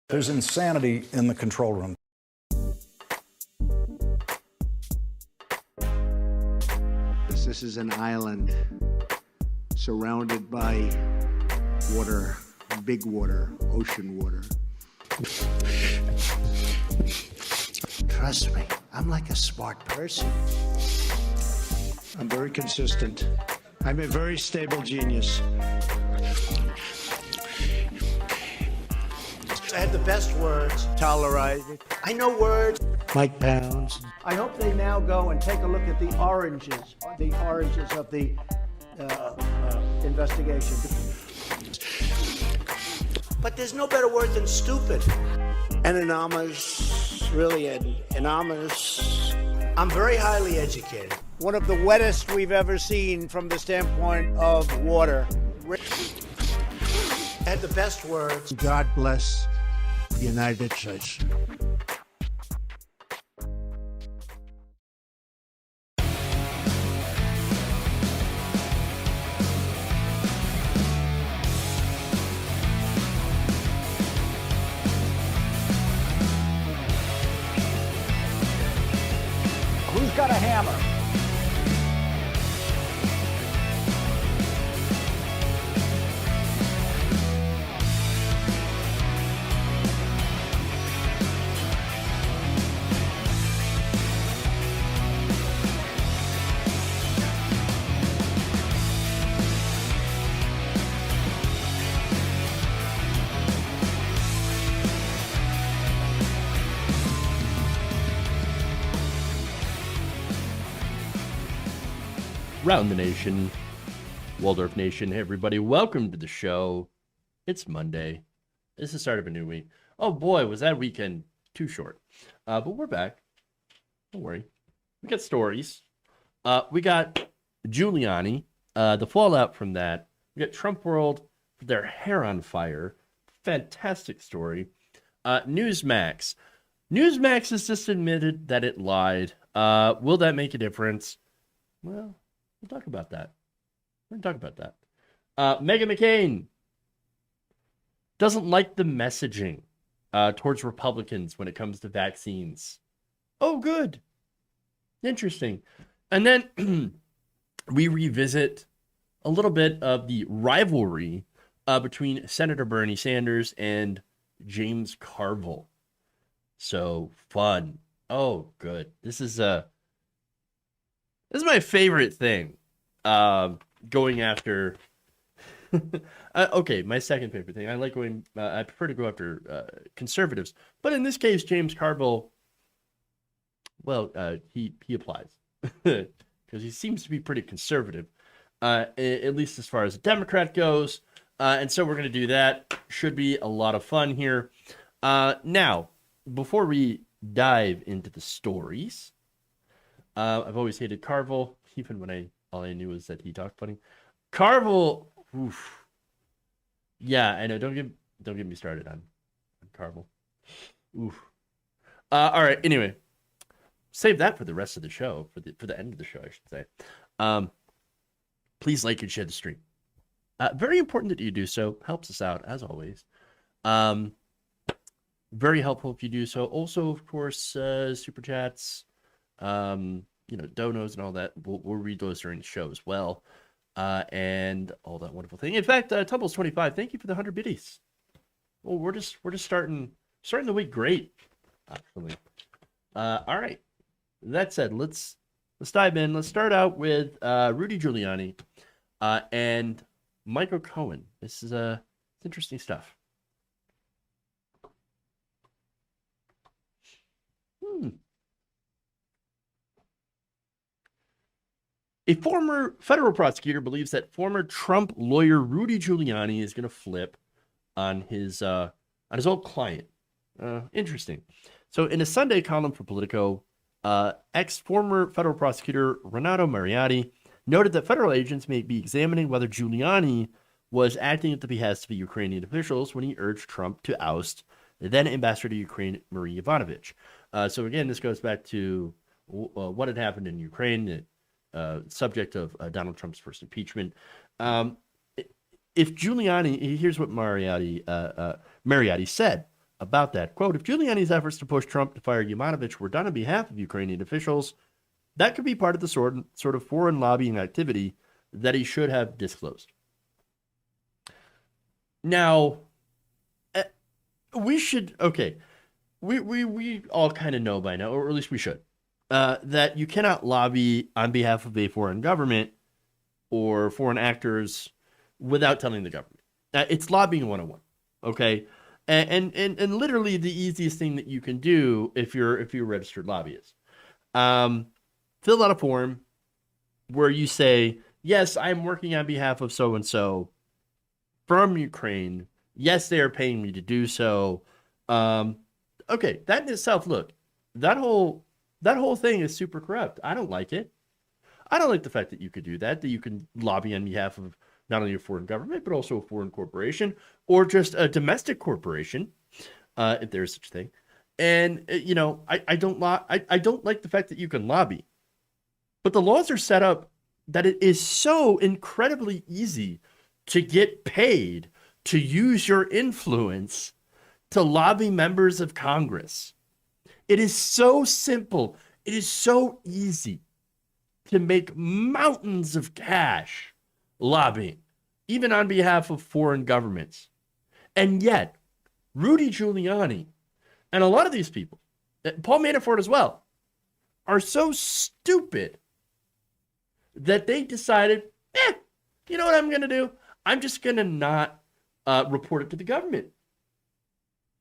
There's insanity in the control room. This is an island surrounded by water, big water, ocean water. Trust me, I'm like a smart person. I'm very consistent. I'm a very stable genius. I had the best words. Tolerated. I know words. Mike Pounds. I hope they now go and take a look at the oranges of the investigation. But there's no better word than stupid. Anonymous, really anonymous. I'm very highly educated. One of the wettest we've ever seen from the standpoint of water. I had the best words. God bless the United States. Who's got a hammer? Round the nation, Waldorf Nation. Hey, everybody. Welcome to the show. It's Monday. It's the start of a new week. Oh, boy, was that weekend too short. But we're back. Don't worry. We got stories. We got Giuliani, the fallout from that. We got Trumpworld, their hair on fire. Fantastic story. Newsmax. Newsmax has just admitted that it lied. Will that make a difference? Well, we'll talk about that. We're going to talk about that. Meghan McCain doesn't like the messaging towards Republicans when it comes to vaccines. Oh, good. Interesting. And then we revisit a little bit of the rivalry between Senator Bernie Sanders and James Carville. So fun. Oh, good. This is my favorite thing, going after, okay, my second favorite thing. I like going, I prefer to go after conservatives. But in this case, James Carville, well, he applies because he seems to be pretty conservative, at least as far as a Democrat goes. And so we're going to do that. Should be a lot of fun here. Now, before we dive into the stories, I've always hated Carville, even when all I knew was that he talked funny. Carville, oof. Yeah, I know. Don't get me started on Carville. Oof. All right. Anyway, save that for the rest of the show, for the end of the show, I should say. Please like and share the stream. Very important that you do so. Helps us out as always. Very helpful if you do so. Also, of course, super chats. Donos and all that. We'll read those during the show as well. And all that wonderful thing. In fact, Tumbles25, thank you for the 100 biddies. Well, we're just starting the week great, actually. All right. That said, let's dive in. Let's start out with Rudy Giuliani and Michael Cohen. This is it's interesting stuff. A former federal prosecutor believes that former Trump lawyer Rudy Giuliani is going to flip on his old client. Interesting. So in a Sunday column for Politico, ex-former federal prosecutor Renato Mariotti noted that federal agents may be examining whether Giuliani was acting at the behest of the Ukrainian officials when he urged Trump to oust the then ambassador to Ukraine, Marie Yovanovitch. So again, this goes back to what had happened in Ukraine, subject of Donald Trump's first impeachment. If Giuliani, here's what Mariotti said. about that. Quote, if Giuliani's efforts to push Trump to fire Yovanovitch were done on behalf of Ukrainian officials, that could be part of the sort of foreign lobbying activity that he should have disclosed. Now, we should, okay, we all kind of know by now, or at least we should, that you cannot lobby on behalf of a foreign government or foreign actors without telling the government. It's lobbying 101, okay? And literally the easiest thing that you can do if you're a registered lobbyist. Fill out a form where you say, yes, I'm working on behalf of so-and-so from Ukraine. Yes, they are paying me to do so. Okay, that in itself, look, that whole thing is super corrupt. I don't like it. I don't like the fact that you could do that you can lobby on behalf of not only a foreign government, but also a foreign corporation or just a domestic corporation, if there's such a thing. And, you know, I don't like the fact that you can lobby. But the laws are set up that it is so incredibly easy to get paid to use your influence to lobby members of Congress. It is so simple. It is so easy to make mountains of cash lobbying, even on behalf of foreign governments. And yet, Rudy Giuliani and a lot of these people, Paul Manafort as well, are so stupid that they decided, you know what I'm going to do? I'm just going to not report it to the government.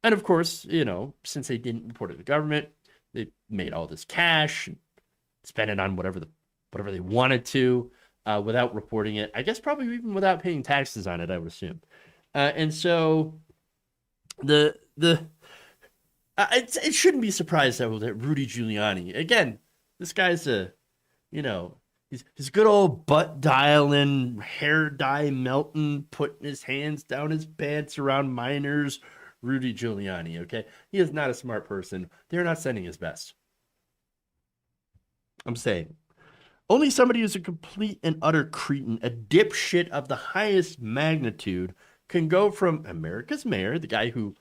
And of course, you know, since they didn't report it to the government, they made all this cash and spent it on whatever they wanted to without reporting it. I guess probably even without paying taxes on it, I would assume. And so it shouldn't be surprised that Rudy Giuliani, again, this guy's he's good old butt dialing, hair dye melting, putting his hands down his pants around minors. Rudy Giuliani, okay? He is not a smart person. They're not sending his best. I'm saying. Only somebody who's a complete and utter cretin, a dipshit of the highest magnitude, can go from America's mayor, the guy who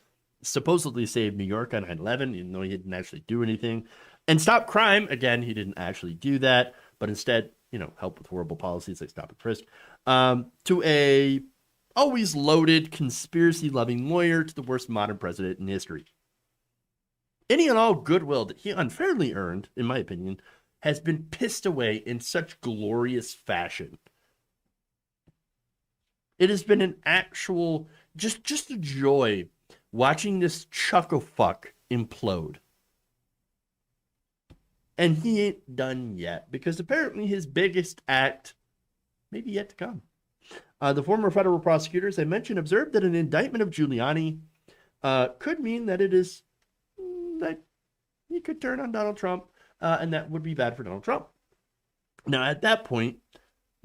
supposedly saved New York on 9/11, even though he didn't actually do anything, and stop crime. Again, he didn't actually do that, but instead, you know, help with horrible policies like stop and frisk, to a always loaded, conspiracy-loving lawyer to the worst modern president in history. Any and all goodwill that he unfairly earned, in my opinion, has been pissed away in such glorious fashion. It has been an actual, just a joy watching this chucklefuck implode. And he ain't done yet, because apparently his biggest act may be yet to come. The former federal prosecutors I mentioned observed that an indictment of Giuliani could mean that that he could turn on Donald Trump, and that would be bad for Donald Trump. Now, at that point,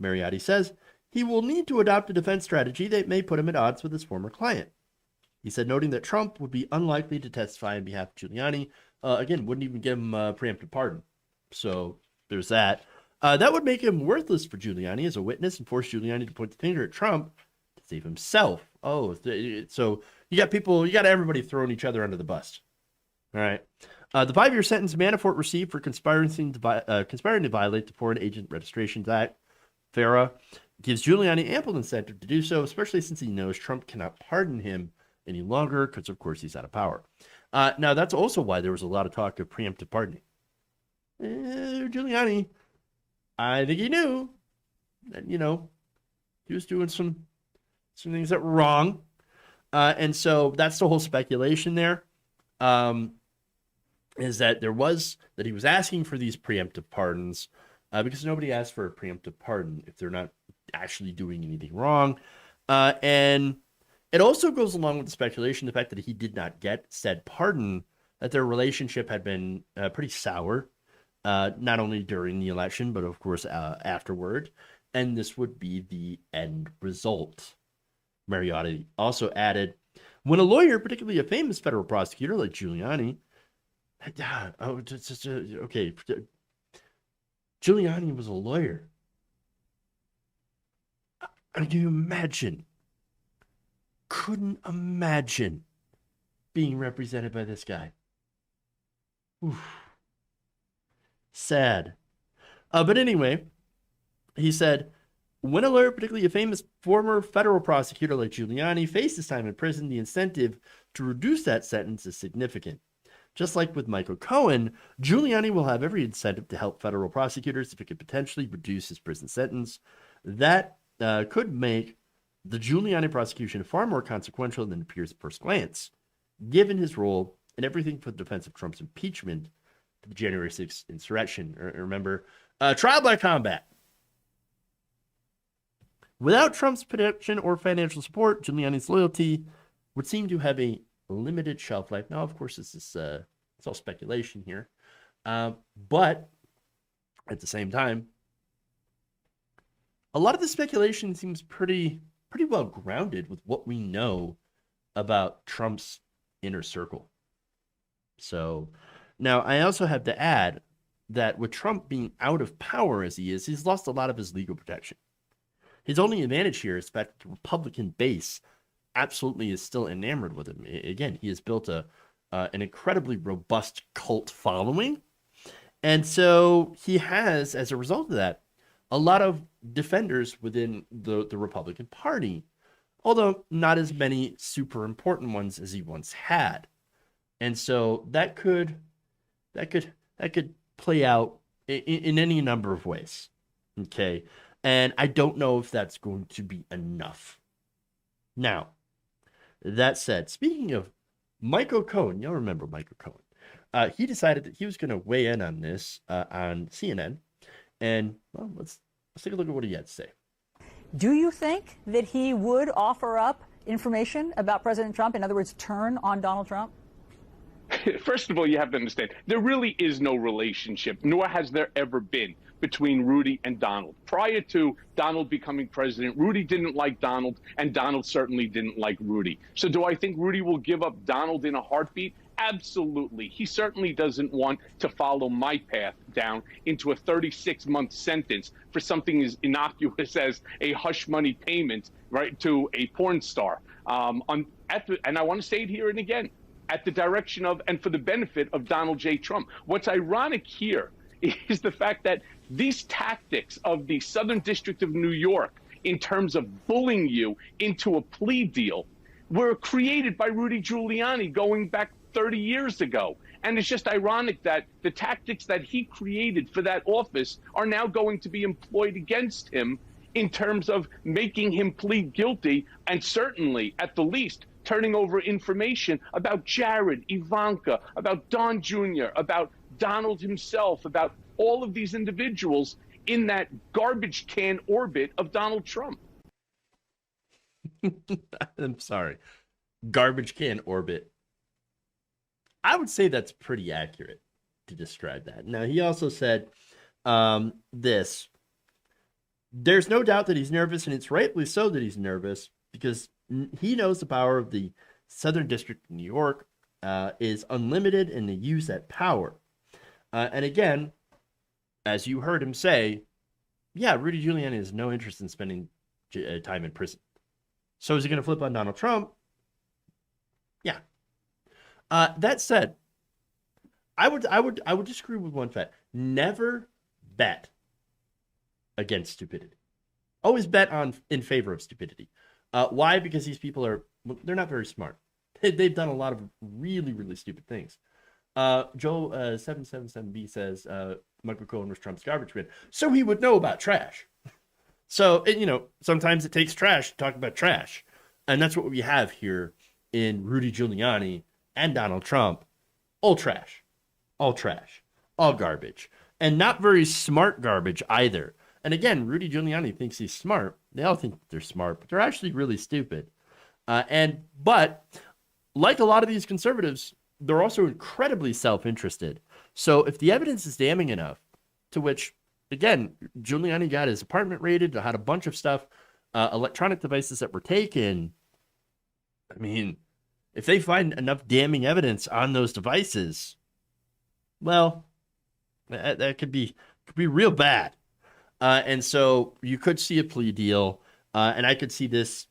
Mariotti says, he will need to adopt a defense strategy that may put him at odds with his former client. He said, noting that Trump would be unlikely to testify on behalf of Giuliani. Again, wouldn't even give him a preemptive pardon. So there's that. That would make him worthless for Giuliani as a witness and force Giuliani to point the finger at Trump to save himself. Oh, so you got everybody throwing each other under the bus. All right. The 5-year sentence Manafort received for conspiring to violate the Foreign Agent Registrations Act, FARA, gives Giuliani ample incentive to do so, especially since he knows Trump cannot pardon him any longer because, of course, he's out of power. Now, that's also why there was a lot of talk of preemptive pardoning. Giuliani, I think he knew that, you know, he was doing some things that were wrong. And so that's the whole speculation there, is that he was asking for these preemptive pardons because nobody asked for a preemptive pardon if they're not actually doing anything wrong. And it also goes along with the speculation, the fact that he did not get said pardon, that their relationship had been pretty sour, not only during the election, but of course afterward. And this would be the end result. Mariotti also added, when a lawyer, particularly a famous federal prosecutor like Giuliani, Giuliani was a lawyer. Can you imagine? Couldn't imagine being represented by this guy. Oof. Sad. But anyway, he said, when a lawyer, particularly a famous former federal prosecutor like Giuliani, faces time in prison, the incentive to reduce that sentence is significant. Just like with Michael Cohen, Giuliani will have every incentive to help federal prosecutors if it could potentially reduce his prison sentence. That could make the Giuliani prosecution far more consequential than it appears at first glance, given his role in everything from the defense of Trump's impeachment to the January 6th insurrection. Remember, trial by combat. Without Trump's protection or financial support, Giuliani's loyalty would seem to have a limited shelf life. Now, of course, this is it's all speculation here, but at the same time, a lot of the speculation seems pretty well grounded with what we know about Trump's inner circle. So now I also have to add that with Trump being out of power as he is, he's lost a lot of his legal protection. His only advantage here is that the Republican base absolutely is still enamored with him. Again, he has built an incredibly robust cult following. And so he has, as a result of that, a lot of defenders within the Republican Party, although not as many super important ones as he once had. And so that could play out in any number of ways. Okay. And I don't know if that's going to be enough. Now, that said, speaking of Michael Cohen, you'll remember Michael Cohen. He decided that he was going to weigh in on this on CNN. And, well, let's take a look at what he had to say. Do you think that he would offer up information about President Trump? In other words, turn on Donald Trump? First of all, you have to understand, there really is no relationship, nor has there ever been, between Rudy and Donald. Prior to Donald becoming president, Rudy didn't like Donald, and Donald certainly didn't like Rudy. So do I think Rudy will give up Donald in a heartbeat? Absolutely. He certainly doesn't want to follow my path down into a 36-month sentence for something as innocuous as a hush money payment, right, to a porn star. And I want to say it here and again, at the direction of and for the benefit of Donald J. Trump. What's ironic here is the fact that these tactics of the Southern District of New York in terms of bullying you into a plea deal were created by Rudy Giuliani going back 30 years ago. And it's just ironic that the tactics that he created for that office are now going to be employed against him in terms of making him plead guilty and certainly, at the least, turning over information about Jared, Ivanka, about Don Jr., about Donald himself, about all of these individuals in that garbage can orbit of Donald Trump. I'm sorry. Garbage can orbit. I would say that's pretty accurate to describe that. Now, he also said this. There's no doubt that he's nervous, and it's rightly so that he's nervous, because he knows the power of the Southern District of New York is unlimited, and they use that power. And again, as you heard him say, yeah, Rudy Giuliani has no interest in spending time in prison. So is he going to flip on Donald Trump? Yeah. That said, I would disagree with one fact. Never bet against stupidity. Always bet in favor of stupidity. Why? Because these people they're not very smart. They've done a lot of really, really stupid things. Joe 777B says Michael Cohen was Trump's garbage man, so he would know about trash. So, sometimes it takes trash to talk about trash. And that's what we have here in Rudy Giuliani and Donald Trump. All trash, all garbage, and not very smart garbage either. And again, Rudy Giuliani thinks he's smart. They all think they're smart, but they're actually really stupid. But like a lot of these conservatives, they're also incredibly self-interested. So if the evidence is damning enough, to which, again, Giuliani got his apartment raided, had a bunch of stuff, electronic devices that were taken. I mean, if they find enough damning evidence on those devices, well, that could be real bad. And so you could see a plea deal, and I could see this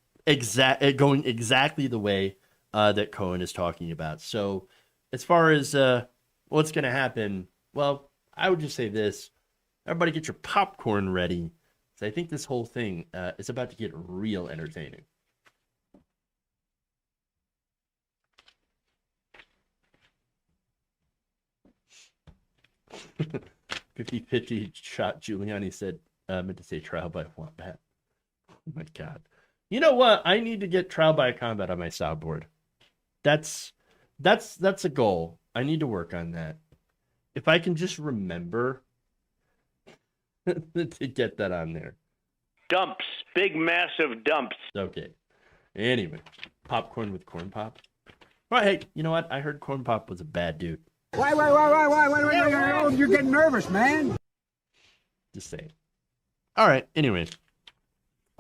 going exactly the way that Cohen is talking about. So as far as what's going to happen, well, I would just say this. Everybody get your popcorn ready. So I think this whole thing is about to get real entertaining. "50-50 shot," Giuliani said, meant to say trial by wombat. Oh my God. You know what? I need to get trial by combat on my soundboard. That's a goal. I need to work on that. If I can just remember to get that on there. Dumps. Big, massive dumps. Okay. Anyway, popcorn with corn pop. Well, hey, you know what? I heard corn pop was a bad dude. Wait, you're getting nervous, man. Just saying. All right. Anyway,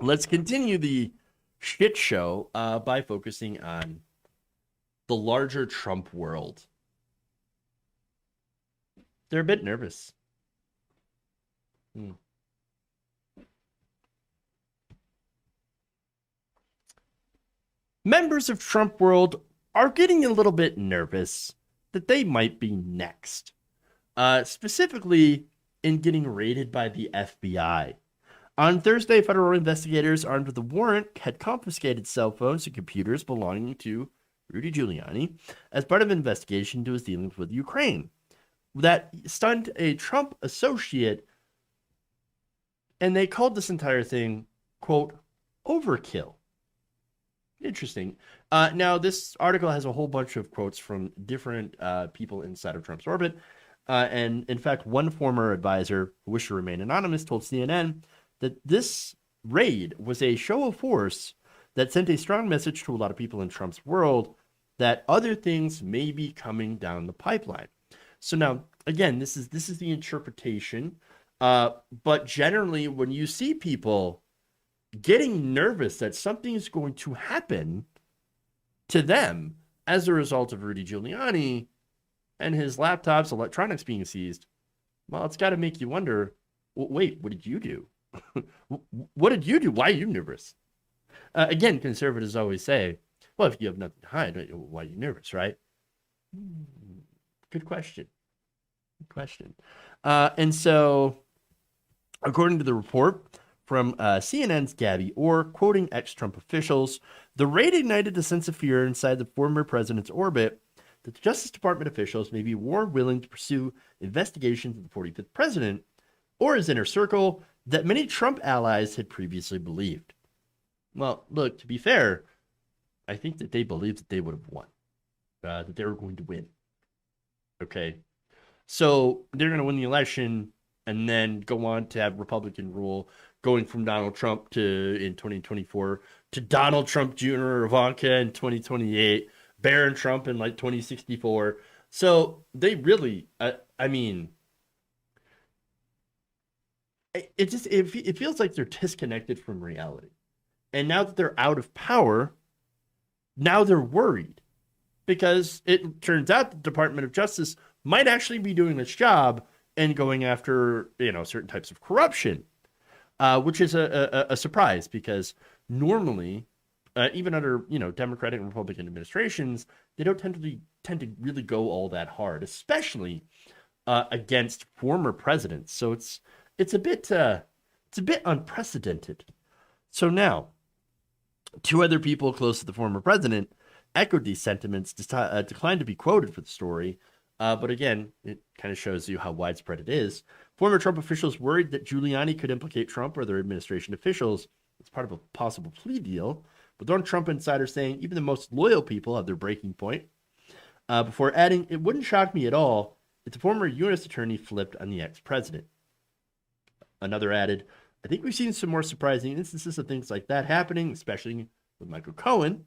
let's continue the shit show by focusing on the larger Trump world. They're a bit nervous. Members of Trumpworld are getting a little bit nervous that they might be next, specifically in getting raided by the FBI. On Thursday, federal investigators armed with a warrant had confiscated cell phones and computers belonging to Rudy Giuliani as part of an investigation into his dealings with Ukraine that stunned a Trump associate, and they called this entire thing, quote, overkill. Interesting. Now, this article has a whole bunch of quotes from different people inside of Trump's orbit. And in fact, one former advisor who wished to remain anonymous told CNN that this raid was a show of force that sent a strong message to a lot of people in Trump's world that other things may be coming down the pipeline. So now, again, this is the interpretation. But generally, when you see people getting nervous that something is going to happen to them as a result of Rudy Giuliani and his laptops, electronics being seized, well, it's got to make you wonder, wait, what did you do? What did you do? Why are you nervous? Again, conservatives always say, well, if you have nothing to hide, why are you nervous, right? Good question. Good question. And so, according to the report from CNN's Gabby Orr, quoting ex-Trump officials, the raid ignited a sense of fear inside the former president's orbit that the Justice Department officials may be more willing to pursue investigations of the 45th president or his inner circle that many Trump allies had previously believed. Well, look, to be fair, I think that they believed that they would have won, that they were going to win. Okay, so they're going to win the election and then go on to have Republican rule, going from Donald Trump in 2024 to Donald Trump Jr. or Ivanka in 2028, Barron Trump in like 2064. So they really, I mean, it feels like they're disconnected from reality. And now that they're out of power, now they're worried because it turns out the Department of Justice might actually be doing its job and going after, certain types of corruption, which is a surprise because normally, even under, Democratic and Republican administrations, they don't tend to really go all that hard, especially against former presidents. So it's a bit unprecedented. So now, two other people close to the former president echoed these sentiments, declined to be quoted for the story. But again, it kind of shows you how widespread it is. Former Trump officials worried that Giuliani could implicate Trump or their administration officials as part of a possible plea deal. But one Trump insider saying even the most loyal people have their breaking point. Before adding, it wouldn't shock me at all if the former U.S. attorney flipped on the ex-president. Another added, I think we've seen some more surprising instances of things like that happening, especially with Michael Cohen.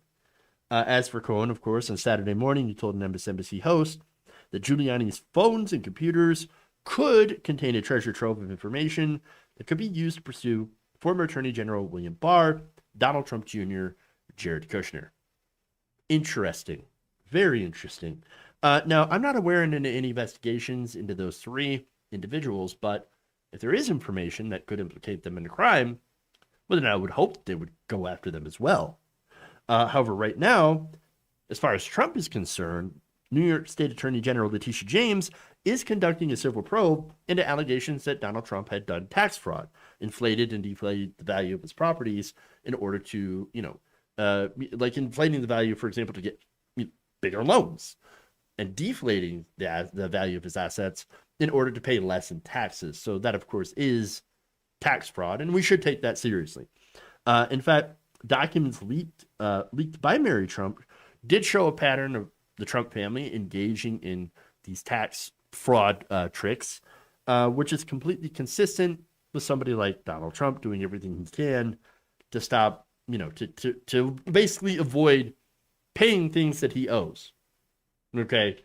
As for Cohen, of course, on Saturday morning, he told an embassy host that Giuliani's phones and computers could contain a treasure trove of information that could be used to pursue former Attorney General William Barr, Donald Trump Jr., Jared Kushner. Interesting. Very interesting. Now, I'm not aware of any investigations into those three individuals, but if there is information that could implicate them in a crime, well, then I would hope they would go after them as well. However, right now, as far as Trump is concerned, New York State Attorney General Letitia James is conducting a civil probe into allegations that Donald Trump had done tax fraud, inflated and deflated the value of his properties in order to, like inflating the value, for example, to get bigger loans, and deflating the value of his assets in order to pay less in taxes. So that, of course, is tax fraud, and we should take that seriously. In fact, documents leaked by Mary Trump did show a pattern of the Trump family engaging in these tax fraud tricks, which is completely consistent with somebody like Donald Trump doing everything he can to stop, to basically avoid paying things that he owes. Okay,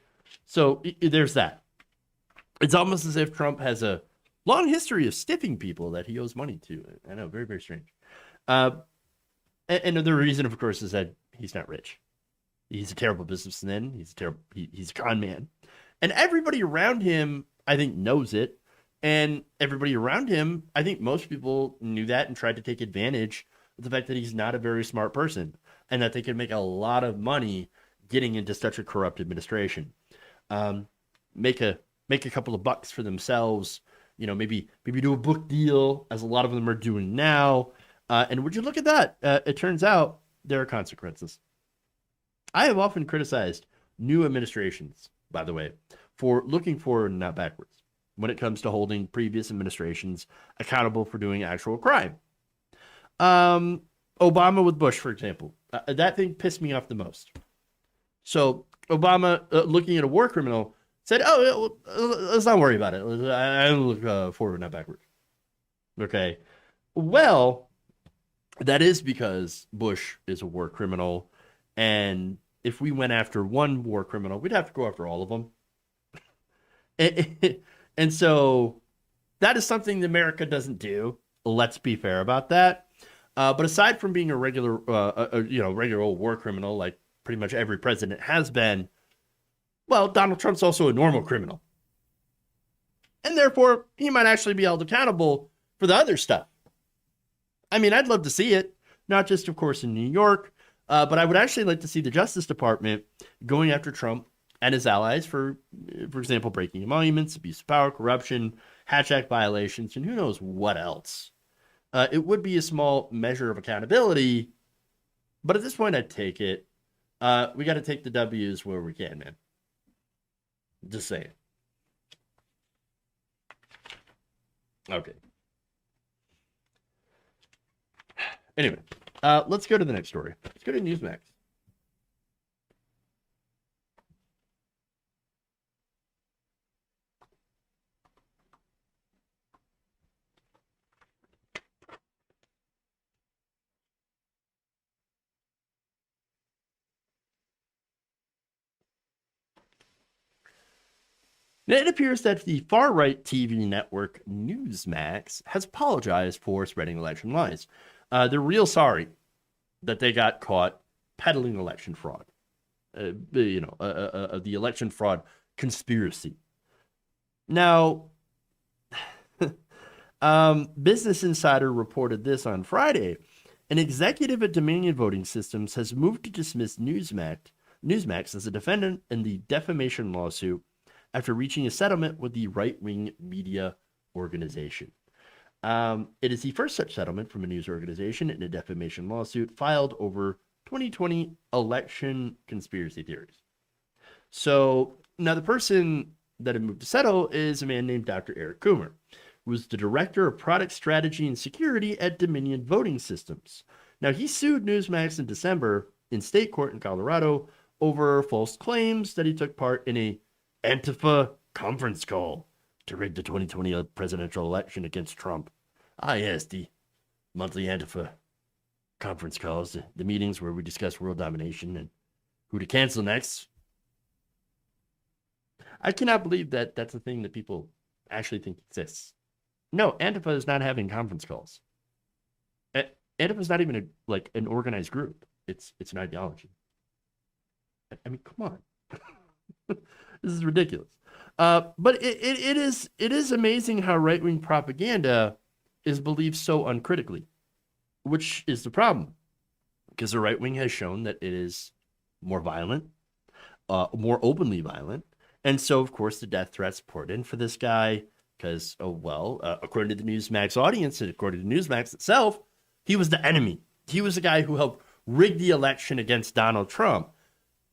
so there's that. It's almost as if Trump has a long history of stiffing people that he owes money to. I know, very, very strange. And the reason, of course, is that he's not rich. He's a terrible businessman. He's a con man. And everybody around him, I think, knows it. And everybody around him, I think most people knew that and tried to take advantage of the fact that he's not a very smart person and that they can make a lot of money getting into such a corrupt administration. Make a couple of bucks for themselves, maybe do a book deal, as a lot of them are doing now. And would you look at that? It turns out there are consequences. I have often criticized new administrations, by the way, for looking forward and not backwards when it comes to holding previous administrations accountable for doing actual crime. Obama with Bush, for example, that thing pissed me off the most. So Obama, looking at a war criminal, said, "Oh, let's not worry about it. I look forward, not backwards." Okay. Well, that is because Bush is a war criminal, and if we went after one war criminal, we'd have to go after all of them. And so that is something that America doesn't do. Let's be fair about that. But aside from being a regular, regular old war criminal, like pretty much every president has been, well, Donald Trump's also a normal criminal. And therefore, he might actually be held accountable for the other stuff. I mean, I'd love to see it, not just, of course, in New York, but I would actually like to see the Justice Department going after Trump and his allies for example, breaking emoluments, abuse of power, corruption, Hatch Act violations, and who knows what else. It would be a small measure of accountability, but at this point, I'd take it. We got to take the W's where we can, man. Just saying. Okay. Anyway, let's go to the next story. Let's go to Newsmax. Now, it appears that the far-right TV network Newsmax has apologized for spreading election lies. They're real sorry that they got caught peddling election fraud, the election fraud conspiracy. Now, Business Insider reported this on Friday. An executive at Dominion Voting Systems has moved to dismiss Newsmax as a defendant in the defamation lawsuit after reaching a settlement with the right-wing media organization. It is the first such settlement from a news organization in a defamation lawsuit filed over 2020 election conspiracy theories. So now the person that had moved to settle is a man named Dr. Eric Coomer, who was the director of product strategy and security at Dominion Voting Systems. Now, he sued Newsmax in December in state court in Colorado over false claims that he took part in a Antifa conference call to rig the 2020 presidential election against Trump. Yes, the monthly Antifa conference calls, the meetings where we discuss world domination and who to cancel next. I cannot believe that that's a thing that people actually think exists. No, Antifa is not having conference calls. Antifa is not even an organized group. It's an ideology. I mean, come on. This is ridiculous. But it is amazing how right-wing propaganda is believed so uncritically, which is the problem, because the right wing has shown that it is more violent, more openly violent. And so, of course, the death threats poured in for this guy because, according to the Newsmax audience and according to Newsmax itself, he was the enemy. He was the guy who helped rig the election against Donald Trump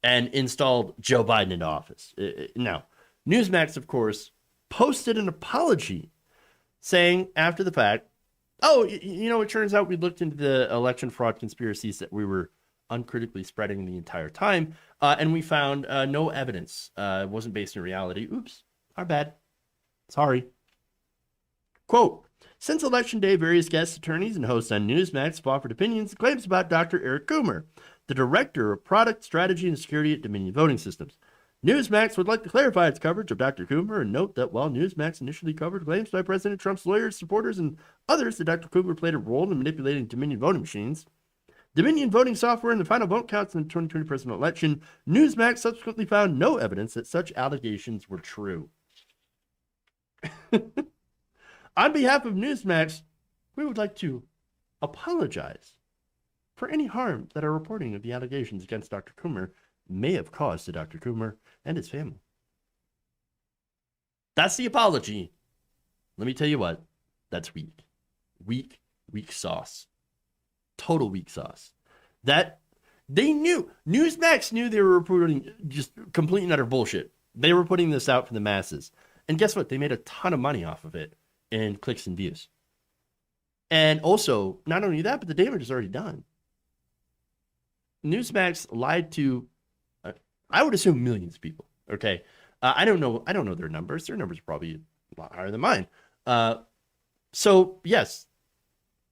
and installed Joe Biden into office. Now, Newsmax, of course, posted an apology saying after the fact, it turns out we looked into the election fraud conspiracies that we were uncritically spreading the entire time, and we found no evidence. It wasn't based in reality. Oops, our bad. Sorry. Quote, since Election Day, various guest attorneys and hosts on Newsmax have offered opinions and claims about Dr. Eric Coomer, the Director of Product Strategy and Security at Dominion Voting Systems. Newsmax would like to clarify its coverage of Dr. Coomer and note that while Newsmax initially covered claims by President Trump's lawyers, supporters, and others that Dr. Coomer played a role in manipulating Dominion voting machines, Dominion voting software and the final vote counts in the 2020 presidential election, Newsmax subsequently found no evidence that such allegations were true. On behalf of Newsmax, we would like to apologize for any harm that our reporting of the allegations against Dr. Coomer may have caused to Dr. Coomer and his family. That's the apology. Let me tell you what, that's weak. Weak sauce. Total weak sauce. That they knew, Newsmax knew they were reporting just complete and utter bullshit. They were putting this out for the masses. And guess what? They made a ton of money off of it in clicks and views. And also, not only that, but the damage is already done. Newsmax lied to, I would assume, millions of people. Okay. I don't know their numbers. Their numbers are probably a lot higher than mine. So yes,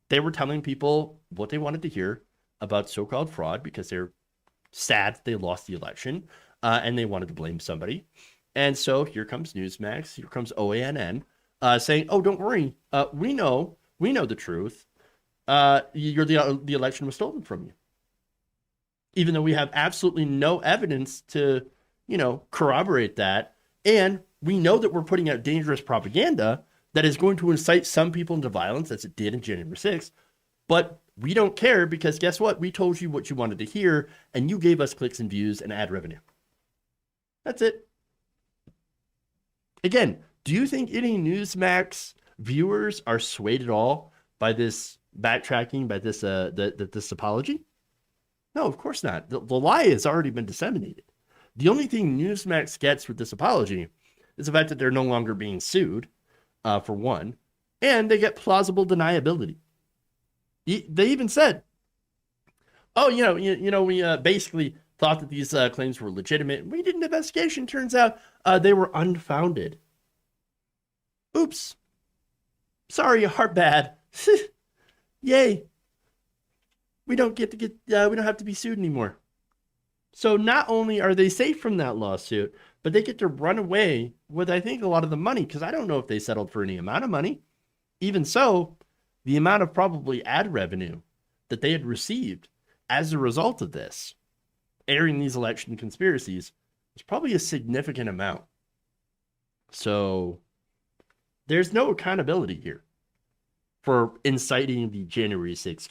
they were telling people what they wanted to hear about so-called fraud because they're sad they lost the election, and they wanted to blame somebody. And so here comes Newsmax, here comes OANN, saying, "Oh, don't worry, we know the truth. The election was stolen from you, even though we have absolutely no evidence to, corroborate that, and we know that we're putting out dangerous propaganda that is going to incite some people into violence, as it did in January 6th. But we don't care because guess what? We told you what you wanted to hear, and you gave us clicks and views and ad revenue. That's it." Again, do you think any Newsmax viewers are swayed at all by this backtracking, by this this apology? No, of course not. The lie has already been disseminated. The only thing Newsmax gets with this apology is the fact that they're no longer being sued, for one, and they get plausible deniability. They even said, "Oh, we basically thought that these claims were legitimate. We did an investigation. Turns out they were unfounded." Oops. Sorry, our bad. Yay. We don't have to be sued anymore. So not only are they safe from that lawsuit, but they get to run away with, I think, a lot of the money, because I don't know if they settled for any amount of money. Even so, the amount of probably ad revenue that they had received as a result of this, airing these election conspiracies, was probably a significant amount. So there's no accountability here for inciting the January 6th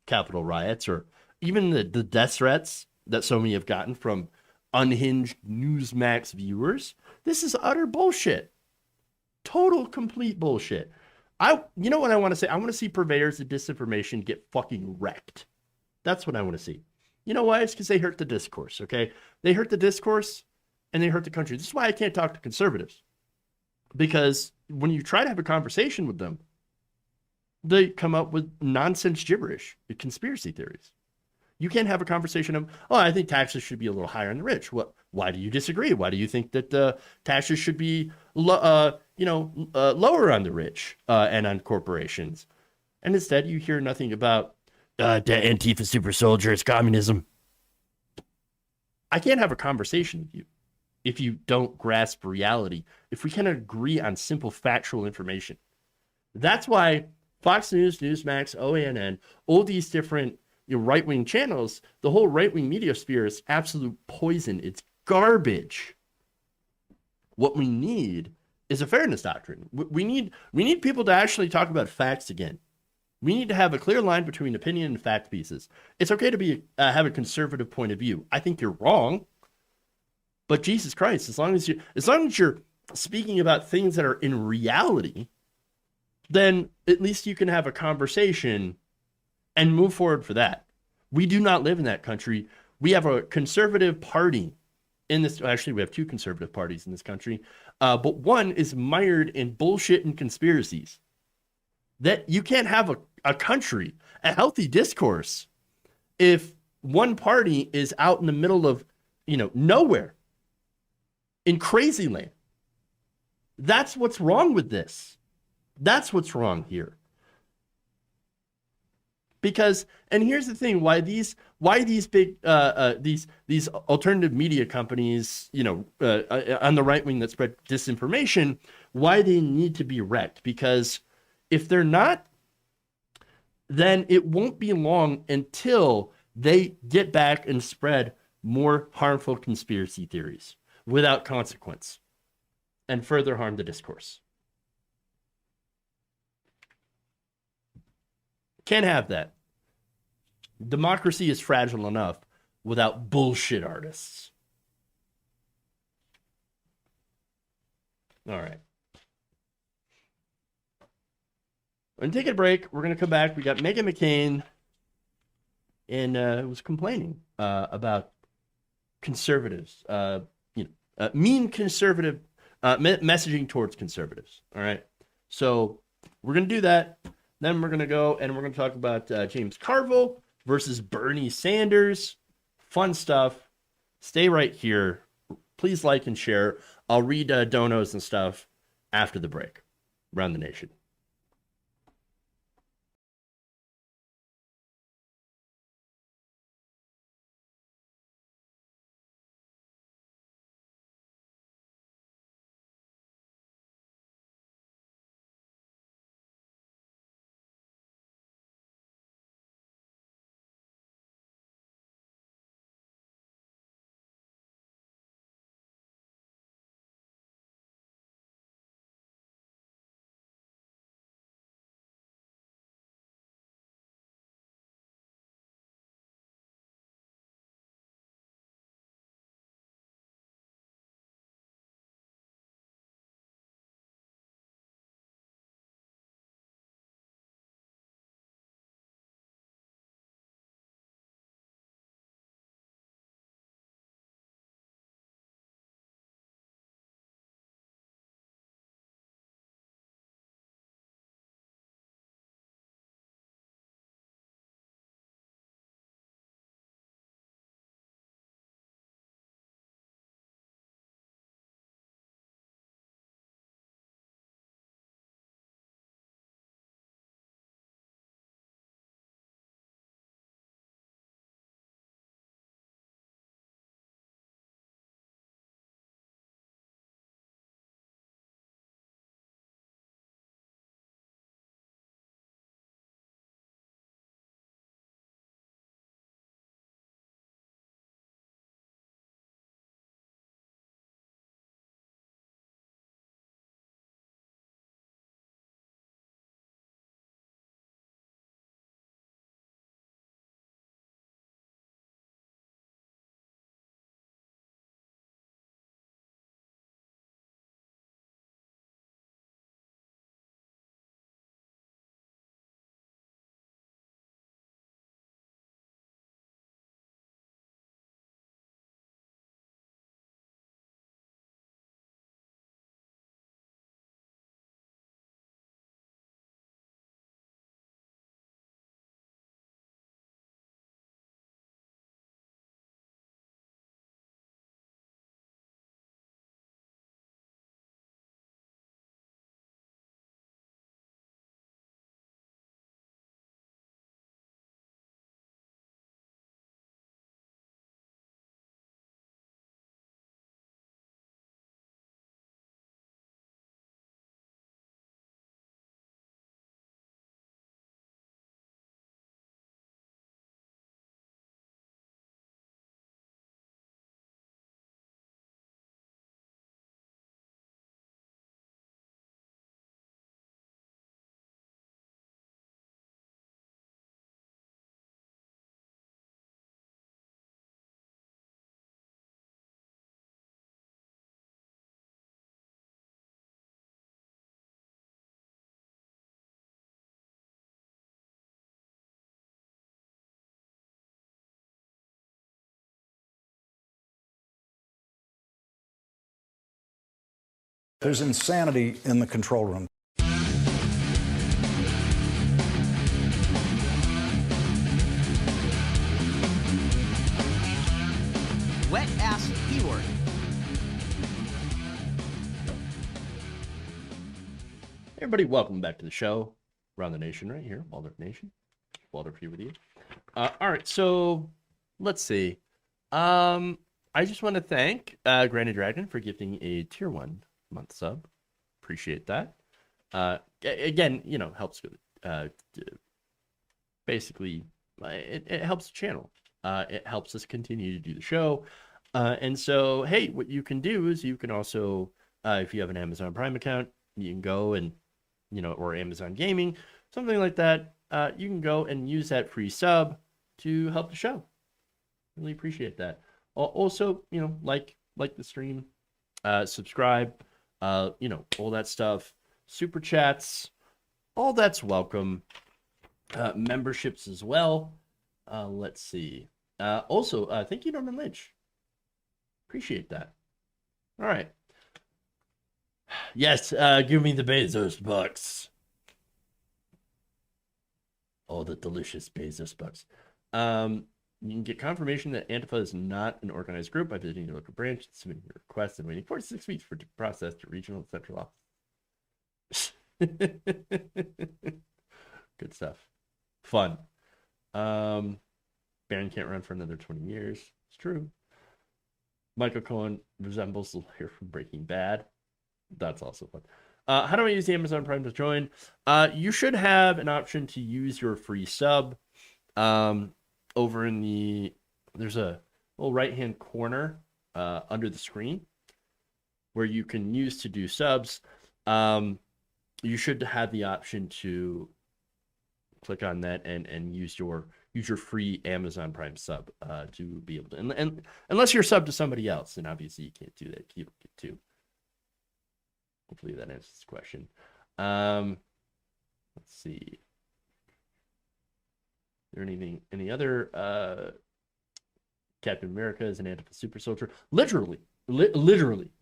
Capitol riots, or even the death threats that so many have gotten from unhinged Newsmax viewers. This is utter bullshit. Total, complete bullshit. You know what I want to say? I want to see purveyors of disinformation get fucking wrecked. That's what I want to see. You know why? It's because they hurt the discourse, okay? They hurt the discourse and they hurt the country. This is why I can't talk to conservatives. Because when you try to have a conversation with them, they come up with nonsense gibberish, conspiracy theories. You can't have a conversation of, I think taxes should be a little higher on the rich. Why do you disagree? Why do you think that taxes should be lower on the rich and on corporations? And instead, you hear nothing about Antifa super soldiers, communism. I can't have a conversation with you if you don't grasp reality, if we can't agree on simple factual information. That's why Fox News, Newsmax, OANN, all these different right-wing channels, the whole right-wing media sphere is absolute poison. It's garbage. What we need is a fairness doctrine. We need people to actually talk about facts again. We need to have a clear line between opinion and fact pieces. It's okay to be have a conservative point of view. I think you're wrong, but Jesus Christ, as long as you're speaking about things that are in reality, then at least you can have a conversation and move forward for that. We do not live in that country. We have a conservative party in this. Actually, we have two conservative parties in this country, but one is mired in bullshit and conspiracies. That you can't have a country, a healthy discourse, if one party is out in the middle of, nowhere, in crazy land. That's what's wrong with this. That's what's wrong here. Because, and here's the thing, why these big these alternative media companies, on the right wing that spread disinformation, why they need to be wrecked. Because if they're not, then it won't be long until they get back and spread more harmful conspiracy theories without consequence and further harm the discourse. Can't have that. Democracy is fragile enough without bullshit artists. All right. We're going to take a break. We're going to come back. We got Meghan McCain and was complaining about conservatives, mean conservative messaging towards conservatives. All right. So we're going to do that. Then we're going to go and we're going to talk about James Carville versus Bernie Sanders. Fun stuff. Stay right here. Please like and share. I'll read donos and stuff after the break around the nation. There's insanity in the control room. Wet ass P-word. Everybody, welcome back to the show. Around the nation right here, Waldorf Nation. Waldorf here with you. All right, so let's see. I just want to thank Granny Dragon for gifting a tier 1 month sub. Appreciate that. Again, you know, helps basically it helps the channel. It helps us continue to do the show. And so, hey, what you can do is you can also, if you have an Amazon Prime account, you can go and, you know, or Amazon Gaming, something like that. You can go and use that free sub to help the show. Really appreciate that. Also, you know, like the stream, subscribe, you know, all that stuff. Super chats, all that's welcome. Memberships as well. Let's see. Also, thank you, Norman Lynch. Appreciate that. All right. Yes, give me the Bezos bucks. Oh, the delicious Bezos bucks. You can get confirmation that Antifa is not an organized group by visiting your local branch, submitting your request, and waiting 46 weeks for it to process to regional and central office. Good stuff. Fun. Barron can't run for another 20 years. It's true. Michael Cohen resembles the lawyer from Breaking Bad. That's also fun. How do I use the Amazon Prime to join? You should have an option to use your free sub. Over in there's a little right-hand corner under the screen where you can use to do subs. You should have the option to click on that and use your free Amazon Prime sub to be able to, and unless you're sub to somebody else, then obviously you can't do that. You get to. Hopefully that answers the question. Let's see. Is there any other Captain America is an Antifa super soldier? Literally,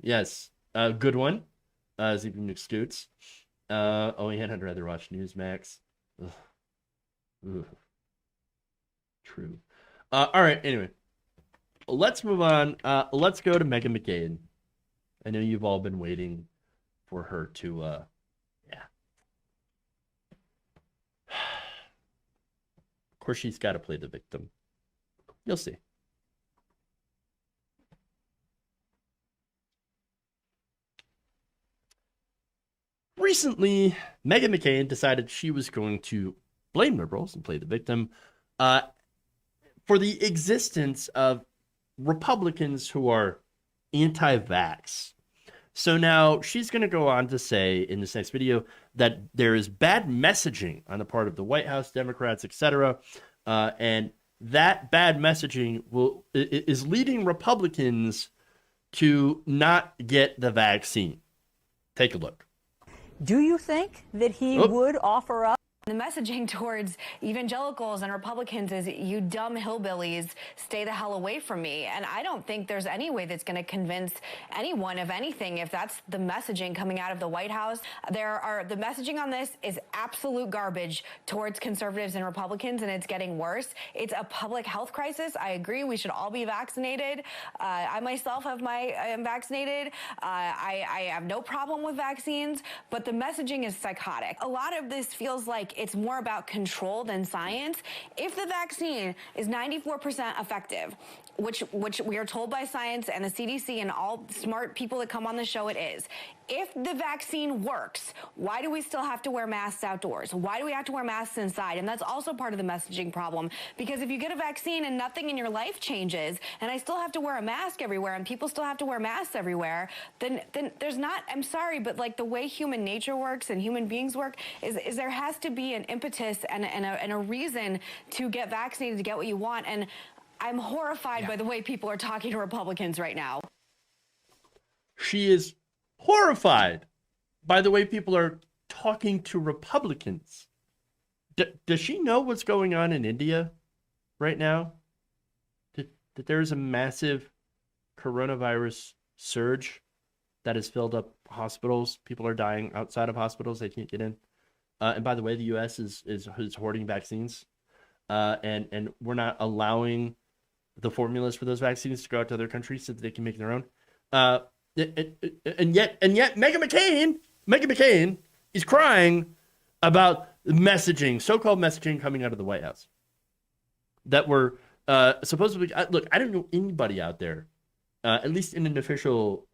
yes. Good one. ZP McScoots. Oh, yeah, I'd rather watch Newsmax. Ugh. Ugh. True. All right, anyway. Let's move on. Let's go to Meghan McCain. I know you've all been waiting for her to, yeah. Of course, she's got to play the victim. You'll see. Recently, Meghan McCain decided she was going to blame liberals and play the victim for the existence of Republicans who are anti-vax. So now she's going to go on to say in this next video that there is bad messaging on the part of the White House, Democrats, etc., and that bad messaging is leading Republicans to not get the vaccine. Take a look. Do you think that he would offer up? The messaging towards evangelicals and Republicans is, you dumb hillbillies, stay the hell away from me. And I don't think there's any way that's going to convince anyone of anything if that's the messaging coming out of the White House. The messaging on this is absolute garbage towards conservatives and Republicans, and it's getting worse. It's a public health crisis. I agree. We should all be vaccinated. I myself am vaccinated. I have no problem with vaccines, but the messaging is psychotic. A lot of this feels like it's more about control than science. If the vaccine is 94% effective, which we are told by science and the CDC and all smart people that come on the show it is, if the vaccine works, why do we still have to wear masks outdoors? Why do we have to wear masks inside? And that's also part of the messaging problem, because if you get a vaccine and nothing in your life changes, and I still have to wear a mask everywhere and people still have to wear masks everywhere, then there's not, I'm sorry, but like the way human nature works and human beings work is there has to be an impetus and a reason to get vaccinated to get what you want. And I'm horrified by the way people are talking to Republicans right now. She is horrified by the way people are talking to Republicans. Does she know what's going on in India right now? That there's a massive coronavirus surge that has filled up hospitals. People are dying outside of hospitals. They can't get in. And by the way, the U.S. is hoarding vaccines. And we're not allowing the formulas for those vaccines to go out to other countries so that they can make their own. And yet Meghan McCain is crying about messaging, so-called messaging coming out of the White House that were supposedly, look, I don't know anybody out there, at least in an official,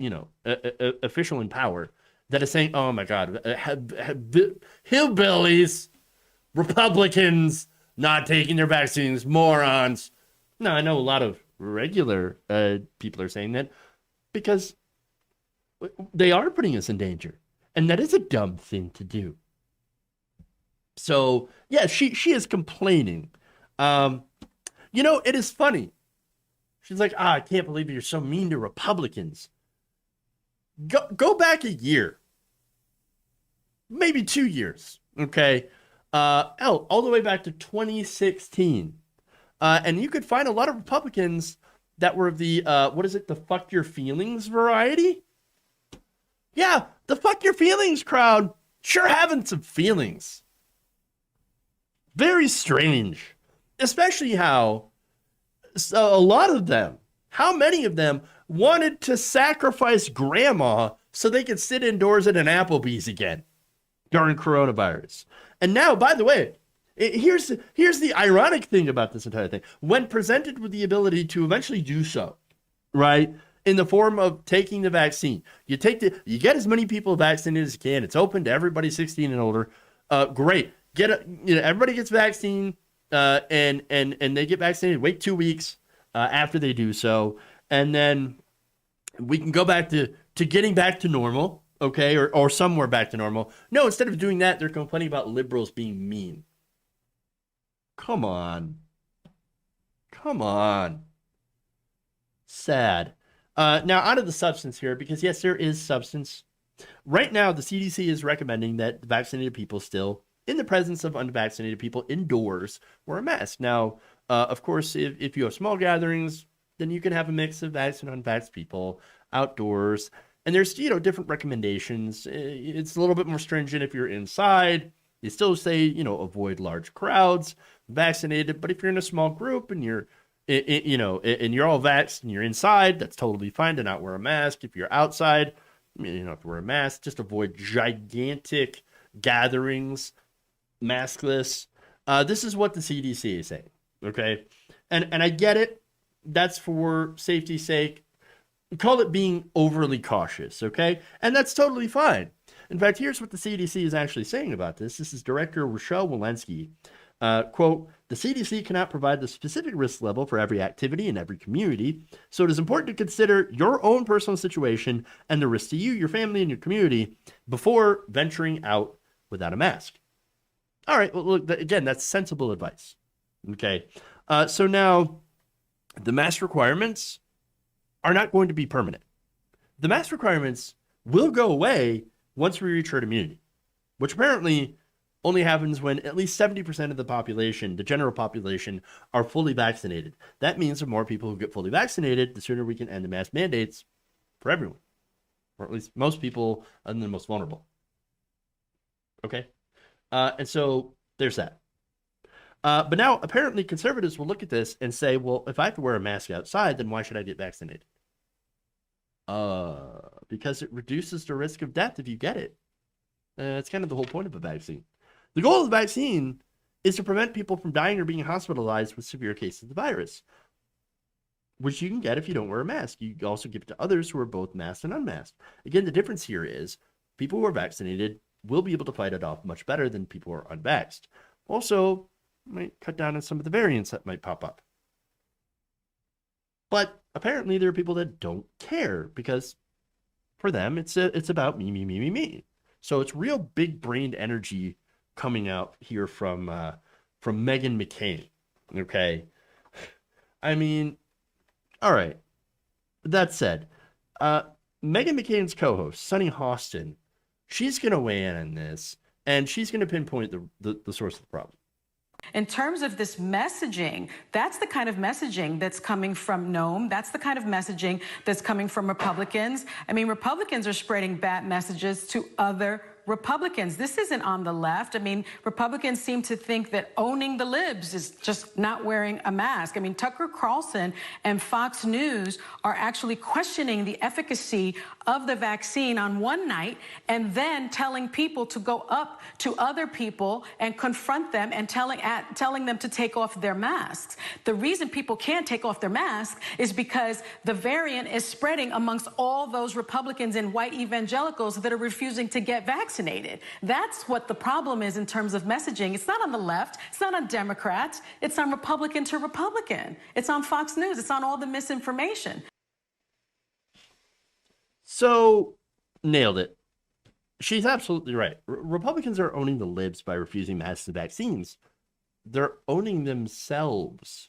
official in power, that is saying, oh my God, hillbillies, Republicans not taking their vaccines, morons. No, I know a lot of regular people are saying that because they are putting us in danger. And that is a dumb thing to do. So, yeah, she is complaining. It is funny. She's like, I can't believe you're so mean to Republicans. Go back a year. Maybe 2 years. Okay. All the way back to 2016. And you could find a lot of Republicans that were of the, the fuck your feelings variety? Yeah, the fuck your feelings crowd sure having some feelings. Very strange. Especially how a lot of them, how many of them wanted to sacrifice grandma so they could sit indoors at an Applebee's again during coronavirus. And now, by the way, here's the ironic thing about this entire thing. When presented with the ability to eventually do so, right, in the form of taking the vaccine, you get as many people vaccinated as you can. It's open to everybody 16 and older. Great, everybody gets vaccine, and they get vaccinated. Wait 2 weeks after they do so, and then we can go back to getting back to normal. Okay, or somewhere back to normal. No, instead of doing that, they're complaining about liberals being mean. Come on. Sad. Now, out of the substance here, because yes, there is substance. Right now, the CDC is recommending that vaccinated people still, in the presence of unvaccinated people indoors, wear a mask. Now, of course, if you have small gatherings, then you can have a mix of vaxxed and unvaxxed people outdoors. And there's, different recommendations. It's a little bit more stringent if you're inside. You still say, avoid large crowds, vaccinated. But if you're in a small group and you're, and you're all vaxxed and you're inside, that's totally fine to not wear a mask. If you're outside, you don't have to wear a mask. Just avoid gigantic gatherings, maskless. This is what the CDC is saying, okay? And I get it. That's for safety's sake. Call it being overly cautious, okay? And that's totally fine. In fact, here's what the CDC is actually saying about this. This is Director Rochelle Walensky. Quote, the CDC cannot provide the specific risk level for every activity in every community, so it is important to consider your own personal situation and the risk to you, your family, and your community before venturing out without a mask. All right, well, look, again, that's sensible advice, okay? So now, the mask requirements are not going to be permanent. The mask requirements will go away once we reach herd immunity, which apparently only happens when at least 70% of the population, the general population, are fully vaccinated. That means the more people who get fully vaccinated, the sooner we can end the mask mandates for everyone, or at least most people other than the most vulnerable. Okay? And so there's that. But now apparently conservatives will look at this and say, well, if I have to wear a mask outside, then why should I get vaccinated? Because it reduces the risk of death if you get it. That's kind of the whole point of a vaccine. The goal of the vaccine is to prevent people from dying or being hospitalized with severe cases of the virus, which you can get if you don't wear a mask. You also give it to others who are both masked and unmasked. Again, the difference here is people who are vaccinated will be able to fight it off much better than people who are unvaxxed. Also, might cut down on some of the variants that might pop up. But apparently there are people that don't care because for them it's about me. So it's real big-brained energy coming out here from Meghan McCain. Okay, I mean, all right. That said, Meghan McCain's co-host Sunny Hostin, she's gonna weigh in on this, and she's gonna pinpoint the source of the problem. In terms of this messaging, that's the kind of messaging that's coming from Noam. That's the kind of messaging that's coming from Republicans. I mean, Republicans are spreading bad messages to other Republicans. This isn't on the left. I mean, Republicans seem to think that owning the libs is just not wearing a mask. I mean, Tucker Carlson and Fox News are actually questioning the efficacy of the vaccine on one night and then telling people to go up to other people and confront them and telling them to take off their masks. The reason people can't take off their masks is because the variant is spreading amongst all those Republicans and white evangelicals that are refusing to get vaccinated. That's what the problem is in terms of messaging. It's not on the left. It's not on Democrats. It's on Republican to Republican. It's on Fox News. It's on all the misinformation. So, nailed it. She's absolutely right. Republicans are owning the libs by refusing masks and vaccines. They're owning themselves.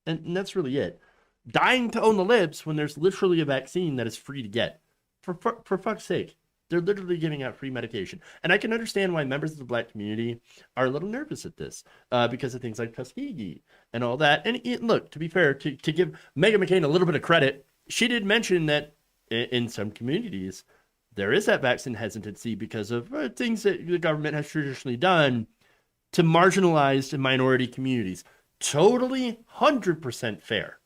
And that's really it. Dying to own the libs when there's literally a vaccine that is free to get. For fuck's sake. They're literally giving out free medication. And I can understand why members of the black community are a little nervous at this because of things like Tuskegee and all that. And look, to be fair, to give Meghan McCain a little bit of credit, she did mention that in some communities, there is that vaccine hesitancy because of things that the government has traditionally done to marginalized and minority communities. Totally 100% fair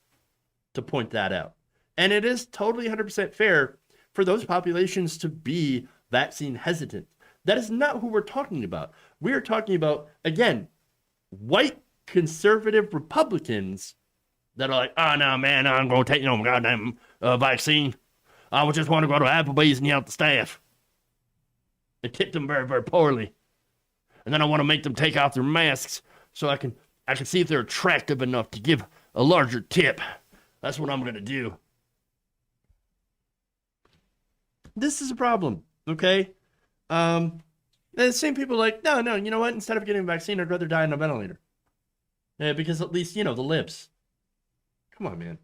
to point that out. And it is totally 100% fair for those populations to be vaccine hesitant. That is not who we're talking about. We are talking about, again, white conservative Republicans that are like, oh, no, man, I'm going to take no goddamn vaccine. I would just want to go to Applebee's and yell at the staff and tip them very, very poorly. And then I want to make them take off their masks so I can see if they're attractive enough to give a larger tip. That's what I'm going to do. This is a problem, okay? The same people are like, no, you know what? Instead of getting a vaccine, I'd rather die on a ventilator. Because at least, the libs. Come on, man.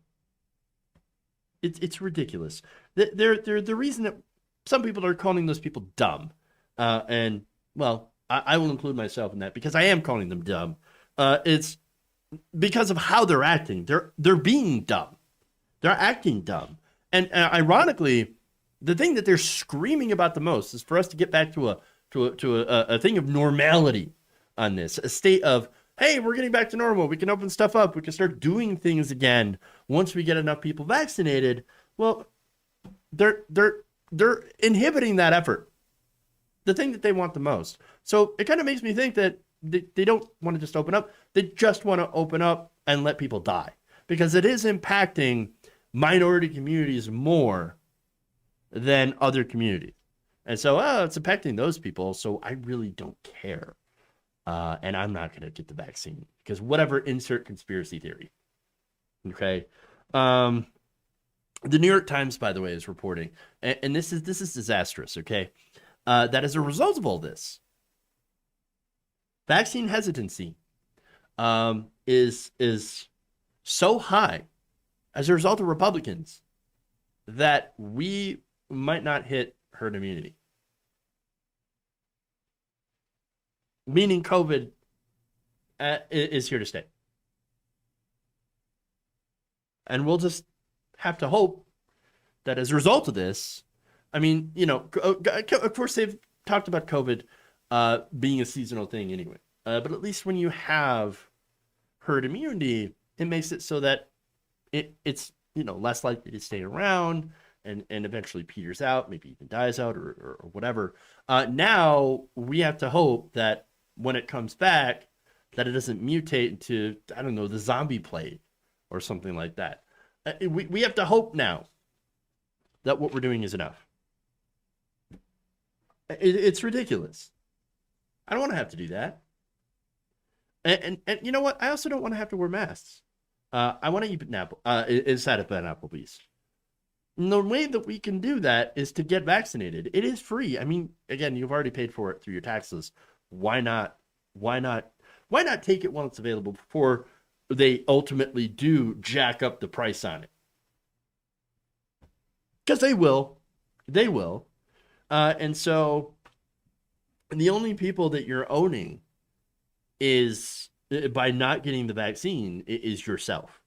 It's ridiculous. They're the reason that some people are calling those people dumb. And, well, I will include myself in that because I am calling them dumb. It's because of how they're acting. They're being dumb. They're acting dumb. And ironically, the thing that they're screaming about the most is for us to get back to a thing of normality on this, a state of, hey, we're getting back to normal. We can open stuff up. We can start doing things again once we get enough people vaccinated. Well, they're inhibiting that effort, the thing that they want the most. So it kind of makes me think that they don't want to just open up. They just want to open up and let people die because it is impacting minority communities more than other communities. And so, it's affecting those people. So I really don't care. And I'm not going to get the vaccine because whatever, insert conspiracy theory. Okay. The New York Times, by the way, is reporting, and this is disastrous. Okay. That as a result of all this, vaccine hesitancy is so high as a result of Republicans that we might not hit herd immunity. Meaning COVID is here to stay. And we'll just have to hope that as a result of this, I mean, of course they've talked about COVID being a seasonal thing anyway. But at least when you have herd immunity, it makes it so that it's less likely to stay around and eventually peters out, maybe even dies out or whatever. Now we have to hope that when it comes back, that it doesn't mutate into, I don't know, the zombie plague or something like that. We have to hope now that what we're doing is enough. It's ridiculous. I don't want to have to do that. And you know what? I also don't want to have to wear masks. I want to eat inside of an Applebee's. And the way that we can do that is to get vaccinated. It is free. I mean, again, you've already paid for it through your taxes. Why not take it while it's available before they ultimately do jack up the price on it? Because they will. And so the only people that you're owning is by not getting the vaccine is yourself.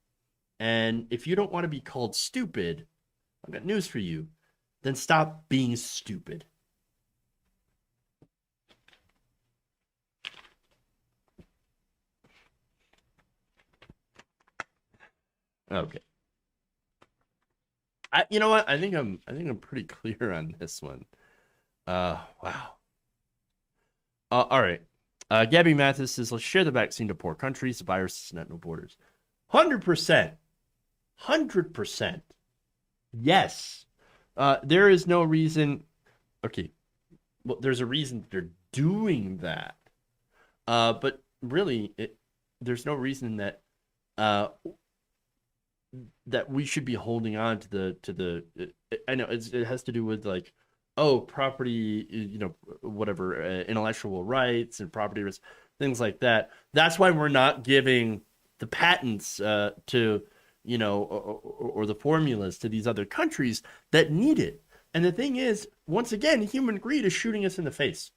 And if you don't want to be called stupid, I've got news for you, then stop being stupid. Okay. You know what? I think I'm pretty clear on this one. Wow. All right. Gabby Mathis says, let's share the vaccine to poor countries. The virus is not no borders. 100%. 100%. Yes. There is no reason. Okay. Well, there's a reason they're doing that. But really, there's no reason that that we should be holding on to the I know it has to do with like, oh, property, you know, whatever, intellectual rights and property rights, things like that. That's why we're not giving the patents to, you know, or the formulas to these other countries that need it. And the thing is, once again, human greed is shooting us in the face.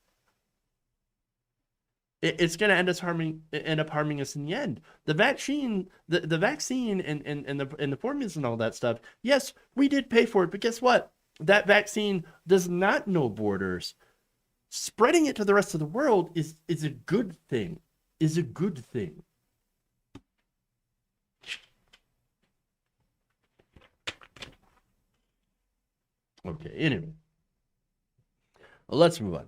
It's going to end up harming us in the end. The vaccine, the vaccine, and the formulas and all that stuff. Yes, we did pay for it, but guess what? That vaccine does not know borders. Spreading it to the rest of the world is a good thing. Is a good thing. Okay. Anyway, well, let's move on.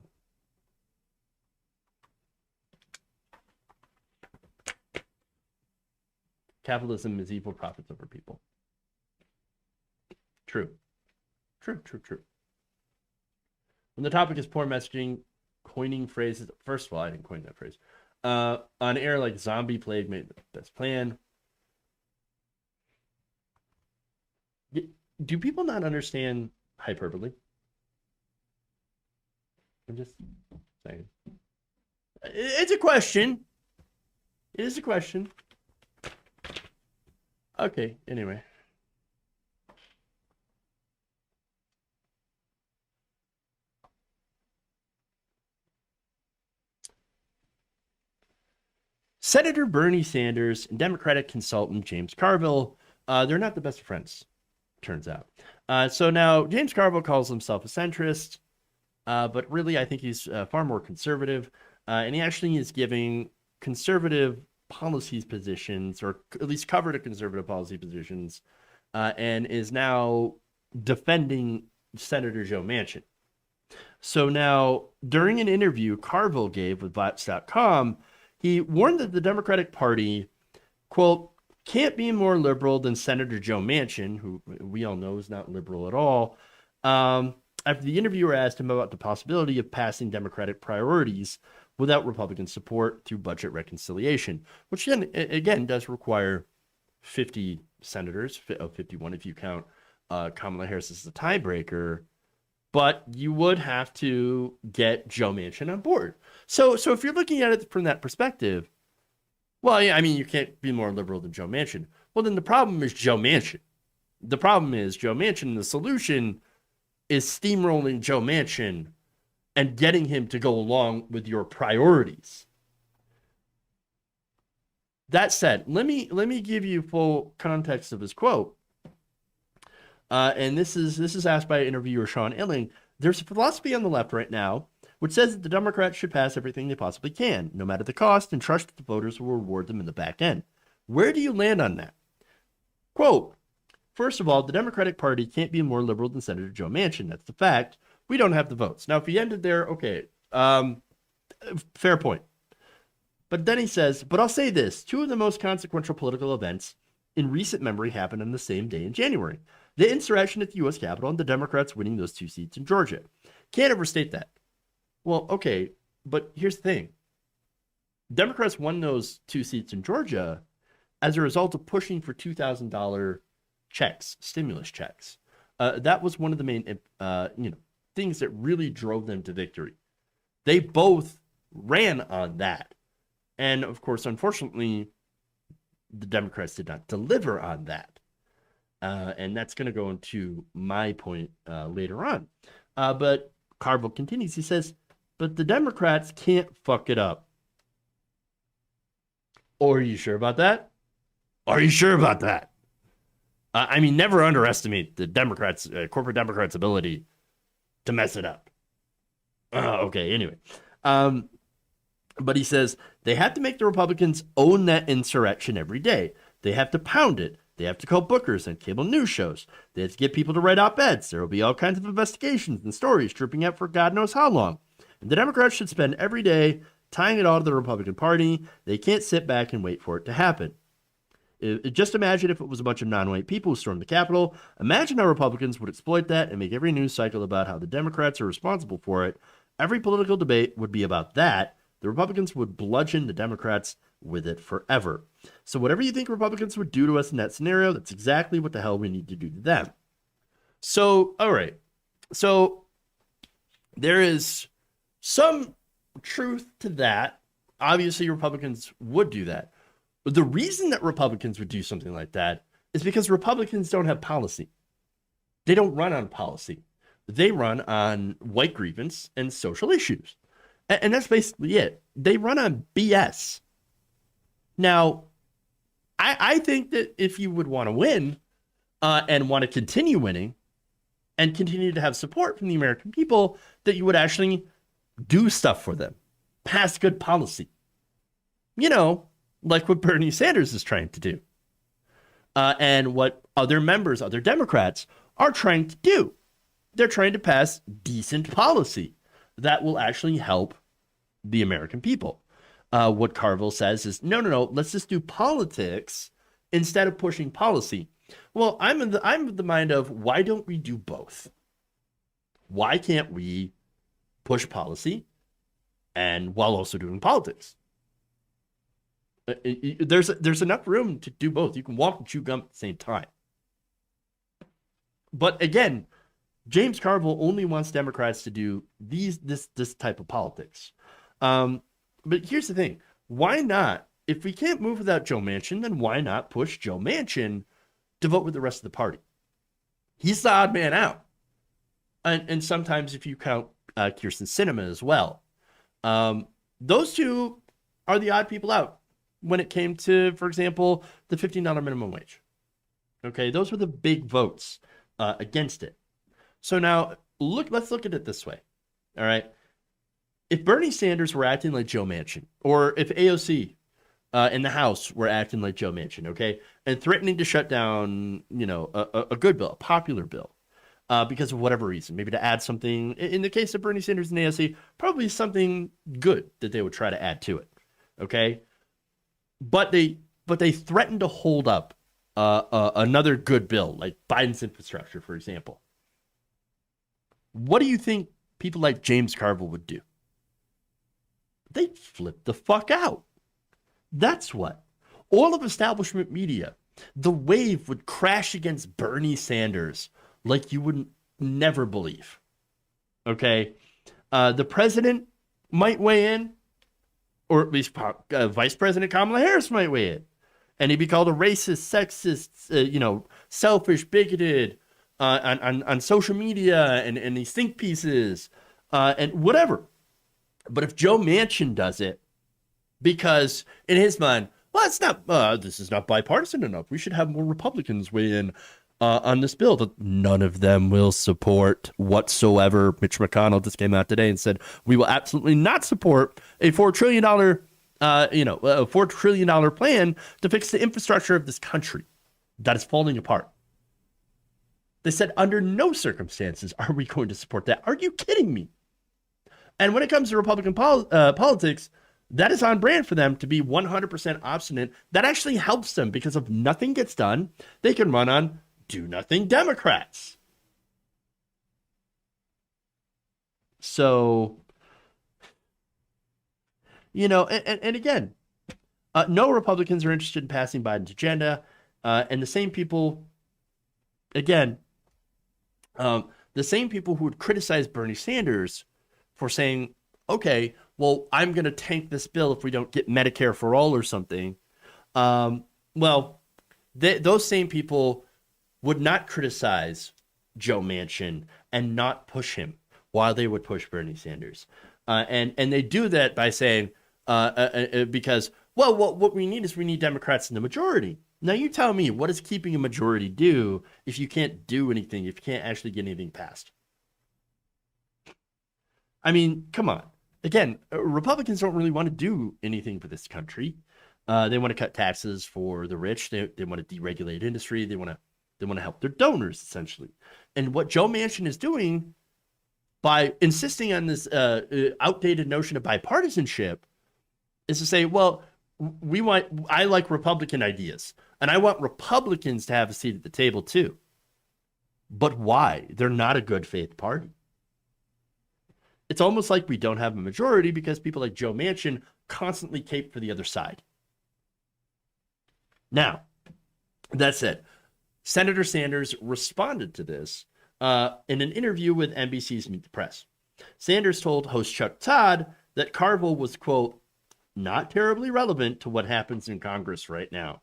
Capitalism is evil, profits over people. True. True. When the topic is poor messaging, coining phrases. First of all, I didn't coin that phrase. On air, like zombie plague made the best plan. Do people not understand hyperbole? I'm just saying. It's a question. It is a question. Okay, anyway. Senator Bernie Sanders and Democratic consultant James Carville, they're not the best of friends, turns out. So now James Carville calls himself a centrist, but really I think he's far more conservative, and he actually is giving conservative policies positions, or at least covered a conservative policy positions, and is now defending Senator Joe Manchin. So now, during an interview Carville gave with Vox.com, he warned that the Democratic Party, quote, can't be more liberal than Senator Joe Manchin, who we all know is not liberal at all. After the interviewer asked him about the possibility of passing Democratic priorities without Republican support through budget reconciliation, which again does require 50 senators, 51 if you count Kamala Harris as the tiebreaker, but you would have to get Joe Manchin on board. So if you're looking at it from that perspective, well, yeah, I mean, you can't be more liberal than Joe Manchin. Well, then the problem is Joe Manchin. The problem is Joe Manchin. The solution is steamrolling Joe Manchin and getting him to go along with your priorities. That said, let me give you full context of his quote. And this is asked by interviewer Sean Illing. There's a philosophy on the left right now which says that the Democrats should pass everything they possibly can, no matter the cost, and trust that the voters will reward them in the back end. Where do you land on that? Quote, first of all, the Democratic Party can't be more liberal than Senator Joe Manchin. That's the fact. We don't have the votes. Now, if he ended there, okay, fair point. But then he says, but I'll say this. Two of the most consequential political events in recent memory happened on the same day in January. The insurrection at the U.S. Capitol and the Democrats winning those 2 seats in Georgia. Can't overstate that. Well, okay, but here's the thing. Democrats won those 2 seats in Georgia as a result of pushing for $2,000 checks, stimulus checks. That was one of the main things that really drove them to victory. They both ran on that. And of course, unfortunately, the Democrats did not deliver on that. And that's going to go into my point later on. But Carville continues. He says, but the Democrats can't fuck it up. Or are you sure about that? Are you sure about that? I mean, never underestimate the Democrats, corporate Democrats' ability to mess it up. Okay, anyway. But he says they have to make the Republicans own that insurrection every day. They have to pound it. They have to call bookers and cable news shows. They have to get people to write op-eds. There will be all kinds of investigations and stories dripping out for God knows how long. And the Democrats should spend every day tying it all to the Republican Party. They can't sit back and wait for it to happen. Just imagine if it was a bunch of non-white people who stormed the Capitol. Imagine how Republicans would exploit that and make every news cycle about how the Democrats are responsible for it. Every political debate would be about that. The Republicans would bludgeon the Democrats with it forever. So whatever you think Republicans would do to us in that scenario, that's exactly what the hell we need to do to them. So, all right. So there is some truth to that. Obviously, Republicans would do that. But the reason that Republicans would do something like that is because Republicans don't have policy. They don't run on policy. They run on white grievance and social issues. And that's basically it. They run on BS. Now, I think that if you would want to win and want to continue winning and continue to have support from the American people, that you would actually do stuff for them, pass good policy. You know, like what Bernie Sanders is trying to do. And what other members, other Democrats are trying to do. They're trying to pass decent policy that will actually help the American people. What Carville says is, no, let's just do politics instead of pushing policy. Well, I'm of the mind of, why don't we do both? Why can't we push policy and while also doing politics? There's enough room to do both. You can walk and chew gum at the same time. But again, James Carville only wants Democrats to do this type of politics. But here's the thing. Why not? If we can't move without Joe Manchin, then why not push Joe Manchin to vote with the rest of the party? He's the odd man out. And sometimes if you count Kyrsten Sinema as well. Those two are the odd people out when it came to, for example, the $15 minimum wage. Okay, those were the big votes against it. So now, let's look at it this way. All right. If Bernie Sanders were acting like Joe Manchin, or if AOC in the House were acting like Joe Manchin, okay, and threatening to shut down, a good bill, a popular bill, because of whatever reason, maybe to add something, in the case of Bernie Sanders and AOC, probably something good that they would try to add to it, okay? But they threatened to hold up another good bill, like Biden's infrastructure, for example. What do you think people like James Carville would do? They'd flip the fuck out. That's what. All of establishment media, the wave would crash against Bernie Sanders like you would never believe. Okay? The president might weigh in, or at least Vice President Kamala Harris might weigh in. And he'd be called a racist, sexist, selfish, bigoted on social media and these think pieces and whatever. But if Joe Manchin does it, because in his mind, well, it's not. This is not bipartisan enough. We should have more Republicans weigh in on this bill that none of them will support whatsoever. Mitch McConnell just came out today and said we will absolutely not support a $4 trillion, a $4 trillion plan to fix the infrastructure of this country that is falling apart. They said under no circumstances are we going to support that. Are you kidding me? And when it comes to Republican politics, that is on brand for them to be 100% obstinate. That actually helps them because if nothing gets done, they can run on do-nothing Democrats. So, and again, no Republicans are interested in passing Biden's agenda. And the same people, again, the same people who would criticize Bernie Sanders for saying, okay, well, I'm going to tank this bill if we don't get Medicare for all or something. Those same people would not criticize Joe Manchin and not push him while they would push Bernie Sanders. And they do that by saying, because, Well, what we need is we need Democrats in the majority. Now, you tell me, what does keeping a majority do if you can't do anything, if you can't actually get anything passed? I mean, come on. Again, Republicans don't really want to do anything for this country. They want to cut taxes for the rich. They want to deregulate industry. They want to help their donors, essentially. And what Joe Manchin is doing by insisting on this outdated notion of bipartisanship is to say, well, I like Republican ideas, and I want Republicans to have a seat at the table too. But why? They're not a good faith party. It's almost like we don't have a majority because people like Joe Manchin constantly cape for the other side. Now, that said, Senator Sanders responded to this in an interview with NBC's Meet the Press. Sanders told host Chuck Todd that Carville was, quote, not terribly relevant to what happens in Congress right now.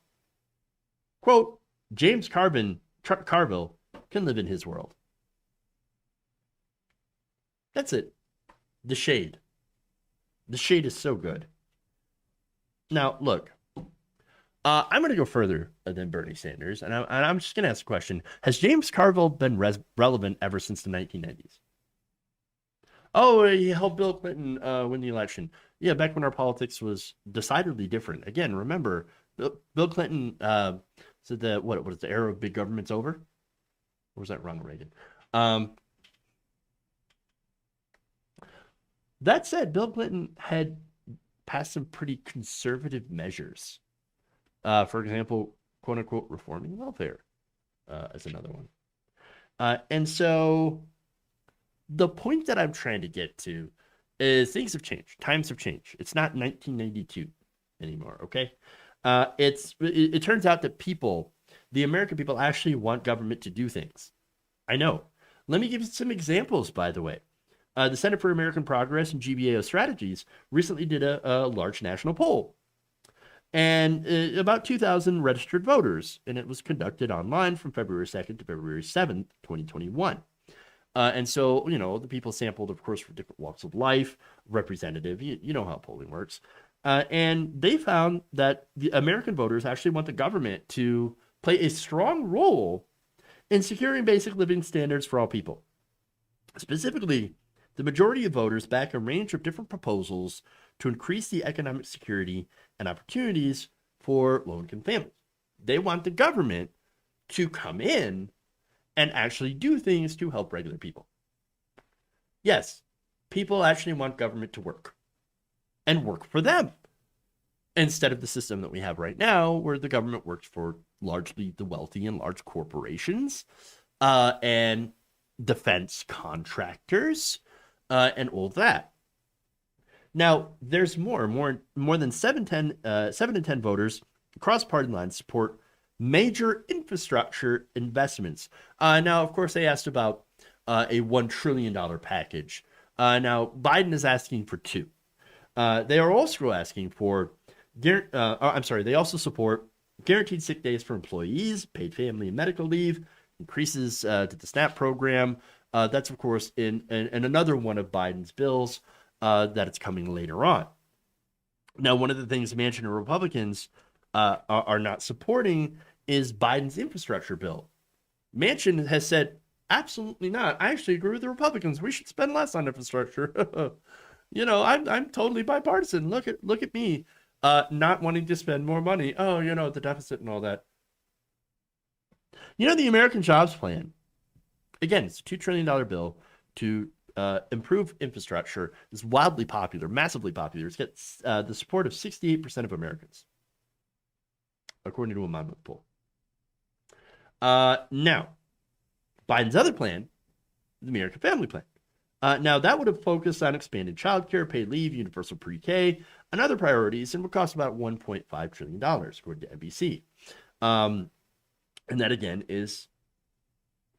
Quote, James Carville can live in his world. That's it. The shade. The shade is so good. Now, look, I'm going to go further than Bernie Sanders, and I'm just going to ask a question. Has James Carville been relevant ever since the 1990s? Oh, he helped Bill Clinton win the election. Yeah, back when our politics was decidedly different. Again, remember, Bill Clinton said that, what was the era of big government's over? Or was that Ronald Reagan? That said, Bill Clinton had passed some pretty conservative measures. For example, quote unquote, reforming welfare is another one. And so the point that I'm trying to get to is things have changed. Times have changed. It's not 1992 anymore, okay? It turns out that the American people actually want government to do things. I know. Let me give you some examples, by the way. The Center for American Progress and GBAO Strategies recently did a large national poll. And about 2,000 registered voters. And it was conducted online from February 2nd to February 7th, 2021. And so, the people sampled, of course, from different walks of life, representative. You know how polling works. And they found that the American voters actually want the government to play a strong role in securing basic living standards for all people. Specifically, the majority of voters back a range of different proposals to increase the economic security and opportunities for low-income families. They want the government to come in and actually do things to help regular people. Yes, people actually want government to work and work for them instead of the system that we have right now where the government works for largely the wealthy and large corporations and defense contractors and all that. Now, there's more than 7 in 10 voters across party lines support major infrastructure investments. Now, of course, they asked about a $1 trillion package. Now, Biden is asking for 2. They are also asking for, they also support guaranteed sick days for employees, paid family and medical leave, increases to the SNAP program. That's, of course, in another one of Biden's bills that it's coming later on. Now, one of the things Manchin and Republicans are not supporting is Biden's infrastructure bill. Manchin has said, absolutely not. I actually agree with the Republicans. We should spend less on infrastructure. I'm totally bipartisan. Look at me not wanting to spend more money. Oh, the deficit and all that. The American Jobs Plan, again, it's a $2 trillion bill to improve infrastructure. Is wildly popular, massively popular. It's got the support of 68% of Americans, according to a Monmouth poll. Now, Biden's other plan, the American Family Plan. Now, that would have focused on expanded childcare, paid leave, universal pre-K, and other priorities, and would cost about $1.5 trillion, according to NBC. And that, again, is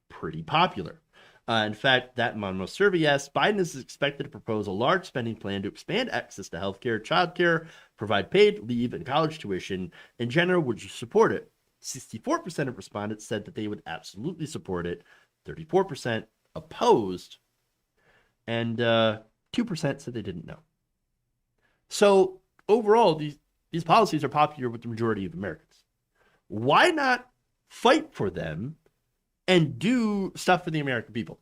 pretty popular. In fact, that Monmouth survey asks, Biden is expected to propose a large spending plan to expand access to healthcare, childcare, provide paid leave, and college tuition. In general, would you support it? 64% of respondents said that they would absolutely support it. 34% opposed. And 2% said they didn't know. So overall, these These policies are popular with the majority of Americans. Why not fight for them and do stuff for the American people?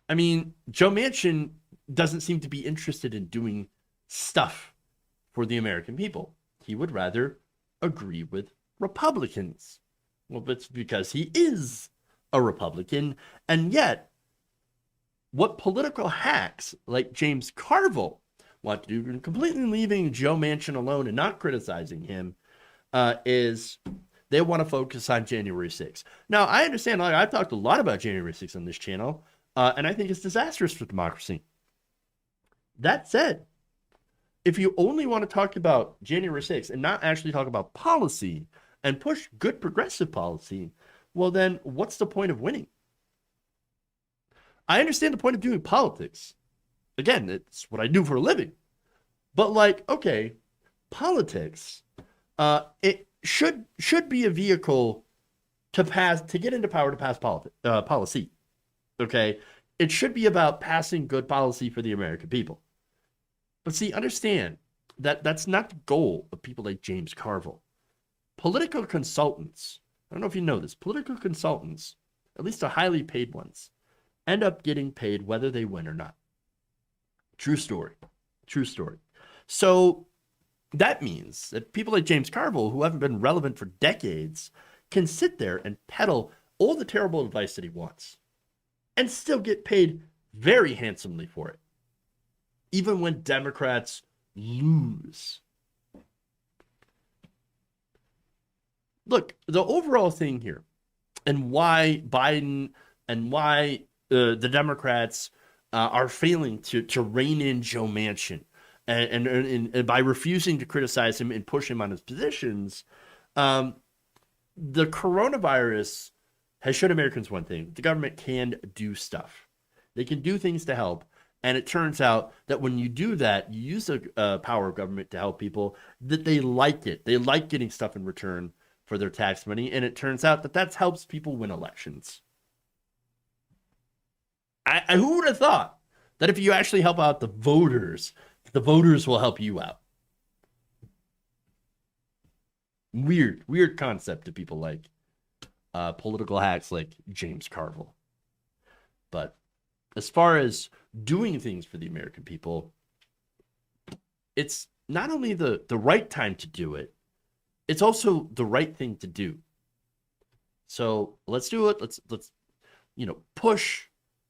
I mean, Joe Manchin doesn't seem to be interested in doing stuff for the American people. He would rather agree with Republicans. Well, that's because he is a Republican. And yet, what political hacks like James Carville want to do, completely leaving Joe Manchin alone and not criticizing him, is they want to focus on January 6th. Now, I understand, I've talked a lot about January 6th on this channel, and I think it's disastrous for democracy. That said, if you only want to talk about January 6th and not actually talk about policy and push good progressive policy, well then, what's the point of winning? I understand the point of doing politics. Again, it's what I do for a living. But like, okay, politics, it should be a vehicle to get into power to pass policy. Okay, it should be about passing good policy for the American people. But see, understand that that's not the goal of people like James Carville. Political consultants, I don't know if you know this, political consultants, at least the highly paid ones, end up getting paid whether they win or not. True story. True story. So that means that people like James Carville, who haven't been relevant for decades, can sit there and peddle all the terrible advice that he wants and still get paid very handsomely for it, even when Democrats lose. Look, the overall thing here, and why Biden and why the Democrats are failing to rein in Joe Manchin, and by refusing to criticize him and push him on his positions, the coronavirus has shown Americans one thing: the government can do stuff. They can do things to help. And it turns out that when you do that, you use the power of government to help people, that they like it. They like getting stuff in return for their tax money. And it turns out that helps people win elections. Who would have thought that if you actually help out the voters will help you out? Weird concept to people like political hacks like James Carville. But as far as doing things for the American people, it's not only the right time to do it, it's also the right thing to do. So let's do it. Let's push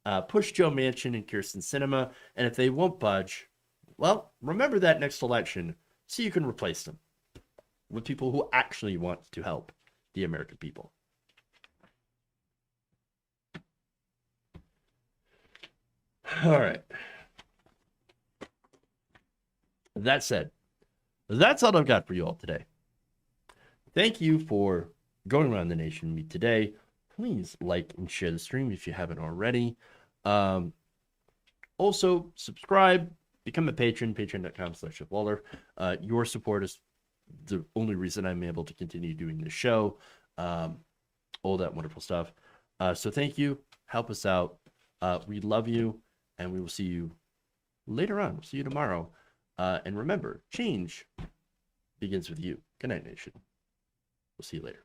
Joe Manchin and Kyrsten Sinema, and if they won't budge, well, remember that next election so you can replace them with people who actually want to help the American people. All right. That said, that's all I've got for you all today. Thank you for going around the nation with me today. Please like and share the stream if you haven't already. Also, subscribe, become a patron, patreon.com/JeffWaller. Your support is the only reason I'm able to continue doing this show. All that wonderful stuff. So thank you. Help us out. We love you. And we will see you later on. We'll see you tomorrow. And remember, change begins with you. Good night, nation. We'll see you later.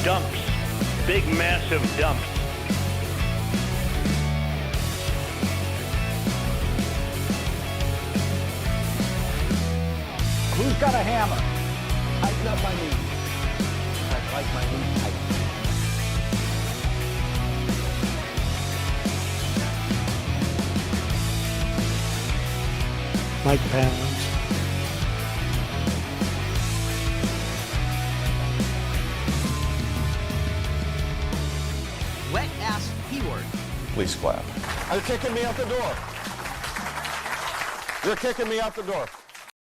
Dumps. Big, massive dumps. Who's got a hammer? Tighten up my knees. I like my knees tight. Mike Pounds. Wet ass P-word. Please clap. You're kicking me out the door. You're kicking me out the door.